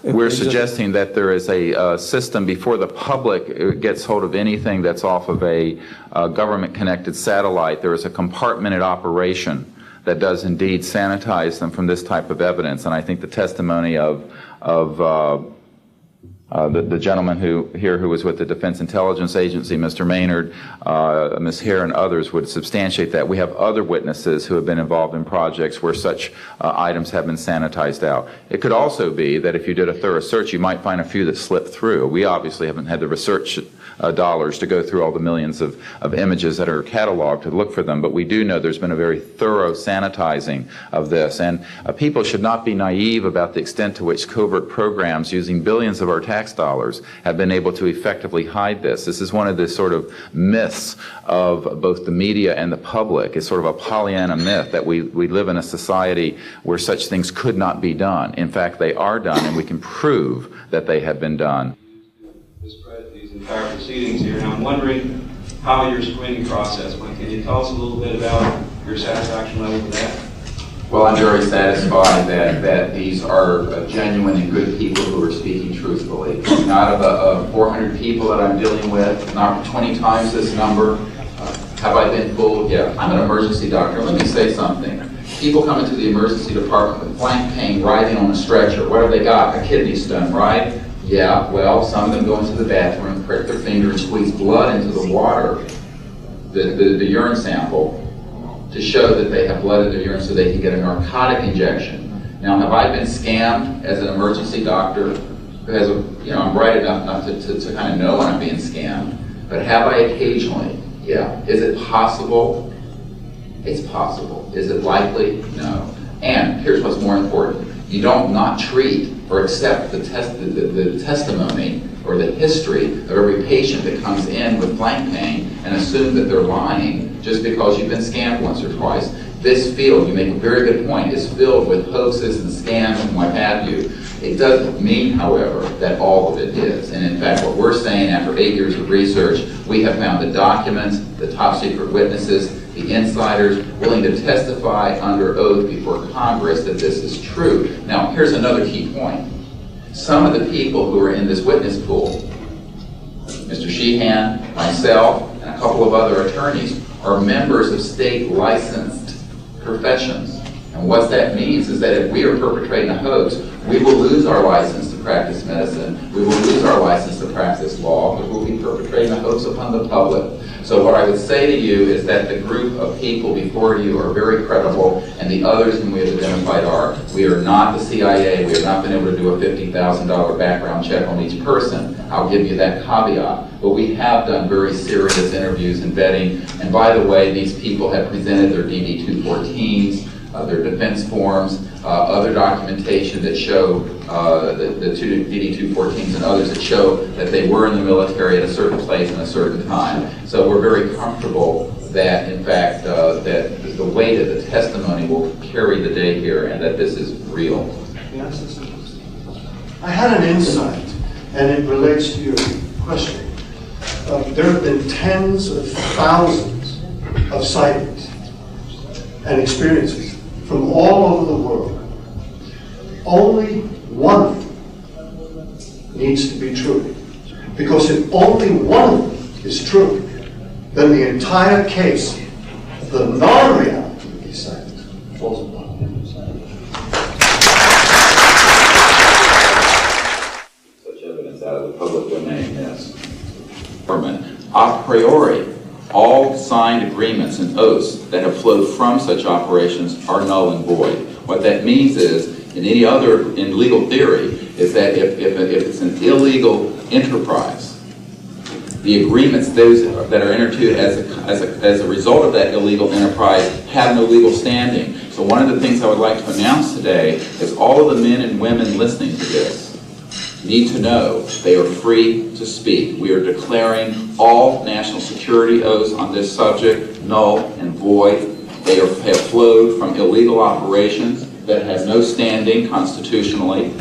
We're suggesting that there is a system before the public gets hold of anything that's off of a government-connected satellite. There is a compartmented operation that does indeed sanitize them from this type of evidence. And I think the testimony of the gentleman who was with the Defense Intelligence Agency, Mr. Maynard, Ms. Hare, and others would substantiate that. We have other witnesses who have been involved in projects where such items have been sanitized out. It could also be that if you did a thorough search, you might find a few that slipped through. We obviously haven't had the research dollars to go through all the millions of images that are cataloged to look for them, but we do know there's been a very thorough sanitizing of this. And people should not be naive about the extent to which covert programs using billions of our tax dollars have been able to effectively hide this. This is one of the sort of myths of both the media and the public. It's sort of a Pollyanna myth that we live in a society where such things could not be done. In fact, they are done, and we can prove that they have been done. These entire proceedings here, and I'm wondering how your screening process went. Can you tell us a little bit about your satisfaction level with that? Well, I'm very satisfied that these are genuine and good people who are speaking truthfully. Not of 400 people that I'm dealing with, not 20 times this number. Have I been fooled? Yeah. I'm an emergency doctor. Let me say something. People come into the emergency department with flank pain, writhing on a stretcher. What have they got? A kidney stone, right? Yeah, well, some of them go into the bathroom, prick their finger, and squeeze blood into the water, the urine sample, to show that they have blood in their urine so they can get a narcotic injection. Now, have I been scammed as an emergency doctor who has I'm bright enough to kind of know when I'm being scammed, but have I occasionally? Yeah. Is it possible? It's possible. Is it likely? No. And here's what's more important. You don't not treat or accept the testimony or the history of every patient that comes in with flank pain and assume that they're lying just because you've been scammed once or twice. This field, you make a very good point, is filled with hoaxes and scams and what have you. It doesn't mean, however, that all of it is. And in fact, what we're saying after 8 years of research, we have found the documents, the top secret witnesses, the insiders willing to testify under oath before Congress that this is true. Now, here's another key point. Some of the people who are in this witness pool, Mr. Sheehan, myself, and a couple of other attorneys, are members of state licensed professions. And what that means is that if we are perpetrating a hoax, we will lose our license to practice medicine, we will lose our license to practice law, but we'll be perpetrating a hoax upon the public. So what I would say to you is that the group of people before you are very credible, and the others whom we have identified are. We are not the CIA. We have not been able to do a $50,000 background check on each person. I'll give you that caveat. But we have done very serious interviews and vetting. And by the way, these people have presented their DD-214s, their defense forms, other documentation that show the two DD-214s and others that show that they were in the military at a certain place and a certain time. So we're very comfortable that, in fact, that the weight of the testimony will carry the day here and that this is real. I had an insight, and it relates to your question. There have been tens of thousands of sightings and experiences from all over the world. Only one of them needs to be true. Because if only one of them is true, then the entire case, the non-reality of these sightings, falls apart. Such evidence out of the public domain, yes. A priori, all signed agreements and oaths that have flowed from such operations are null and void. What that means is, in legal theory, is that if it's an illegal enterprise, the agreements those that are entered into as a result of that illegal enterprise have no legal standing. So one of the things I would like to announce today is all of the men and women listening to this need to know they are free to speak. We are declaring all national security oaths on this subject null and void. They have flowed from illegal operations that has no standing constitutionally.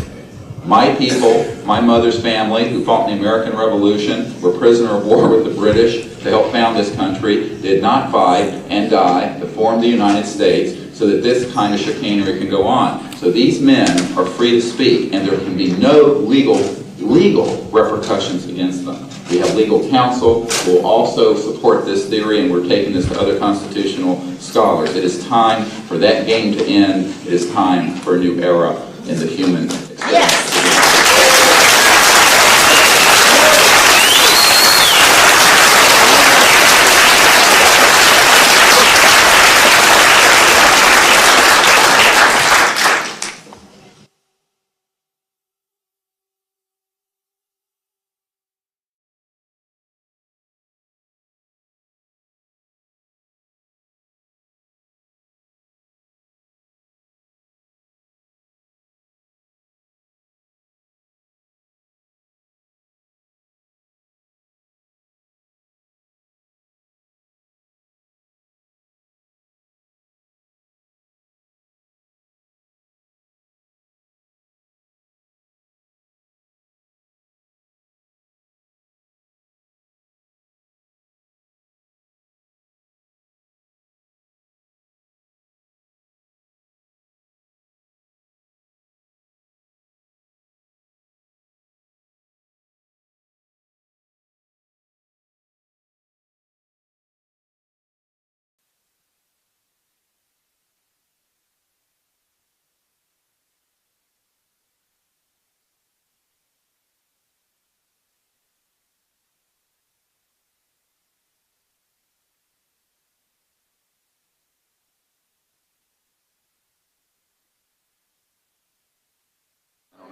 My people, my mother's family, who fought in the American Revolution, were prisoner of war with the British to help found this country, did not fight and die to form the United States. so that this kind of chicanery can go on. So these men are free to speak, and there can be no legal repercussions against them. We have legal counsel who will also support this theory, and we're taking this to other constitutional scholars. It is time for that game to end. It is time for a new era in the human experience. Yes.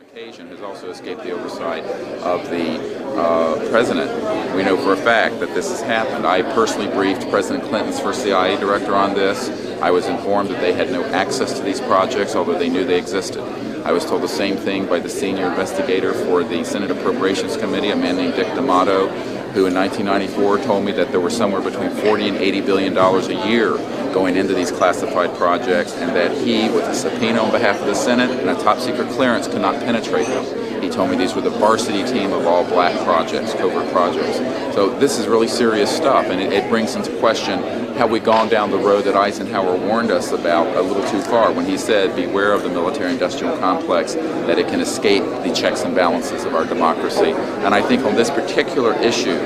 Occasion has also escaped the oversight of the president. We know for a fact that this has happened. I personally briefed President Clinton's first CIA director on this. I was informed that they had no access to these projects, although they knew they existed. I was told the same thing by the senior investigator for the Senate Appropriations Committee, a man named Dick D'Amato, who in 1994 told me that there were somewhere between $40 and $80 billion a year going into these classified projects, and that he, with a subpoena on behalf of the Senate and a top-secret clearance, could not penetrate them. He told me these were the varsity team of all black projects, covert projects. So this is really serious stuff, and it brings into question, have we gone down the road that Eisenhower warned us about a little too far when he said, beware of the military-industrial complex, that it can escape the checks and balances of our democracy. And I think on this particular issue,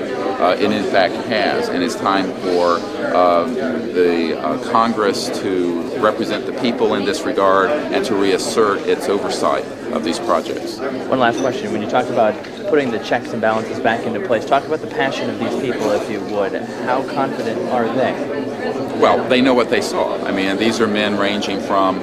it in fact has, and it's time for the Congress to represent the people in this regard and to reassert its oversight of these projects. One last question. When you talk about putting the checks and balances back into place, talk about the passion of these people, if you would. How confident are they? Well, they know what they saw. I mean, these are men ranging from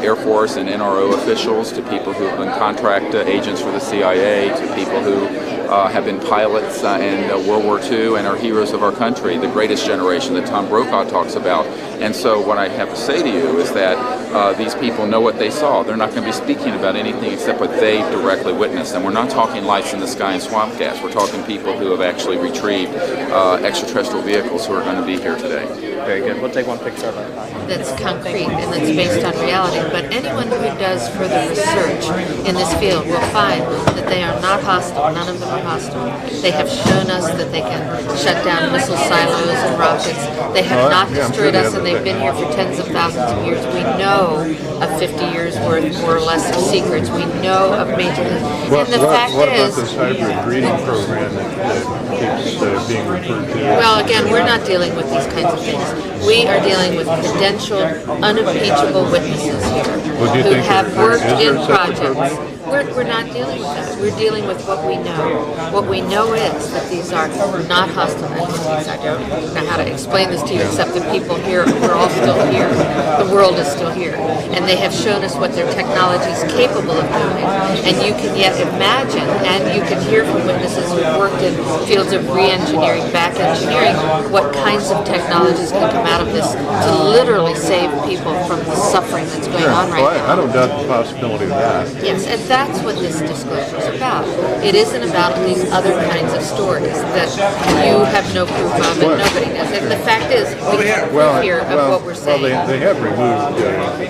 Air Force and NRO officials to people who have been contract agents for the CIA to people who have been pilots in World War II and are heroes of our country, the greatest generation that Tom Brokaw talks about. And so what I have to say to you is that these people know what they saw. They're not going to be speaking about anything except what they directly witnessed. And we're not talking lights in the sky and swamp gas. We're talking people who have actually retrieved extraterrestrial vehicles who are going to be here today. Very good. We'll take one picture of it. That's concrete and that's based on reality. But anyone who does further research in this field will find that they are not hostile. None of them are hostile. They have shown us that they can shut down missile silos and rockets. They have not destroyed us, and they've been here for tens of thousands of years. We know of 50 years worth, more or less, of secrets. We know of major. And the fact what is, about this hybrid breeding program that keeps being referred to? well, again, we're not dealing with these kinds of things. We are dealing with credentialed, unimpeachable witnesses here who have worked in projects. We're not dealing with that. We're dealing with what we know. What we know is that these are not hostile entities. I don't know how to explain this to you except that people here, we're all still here. The world is still here. And they have shown us what their technology is capable of doing. And you can yet imagine, and you can hear from witnesses who've worked in fields of re-engineering, back engineering, what kinds of technologies can come out of this to literally save people from the suffering that's going on right now. I don't doubt the possibility of that. Yes, and that's what this disclosure is about. It isn't about these other kinds of stories that you have no proof of and nobody does. And the fact is, we have proof here of what we're saying. Well, they have removed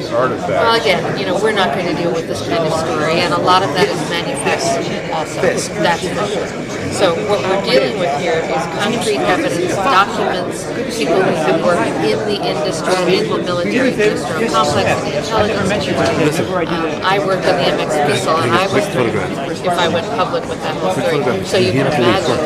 artifacts. Well, again, we're not going to deal with this kind of story, and a lot of that is manufactured also. That's for sure. So what we're dealing with here is concrete evidence, documents, people who have worked in the industry, in the military, industrial complex in the intelligence community. I worked on the MX missile, and I was threatened if I went public with that whole thing. So you can imagine.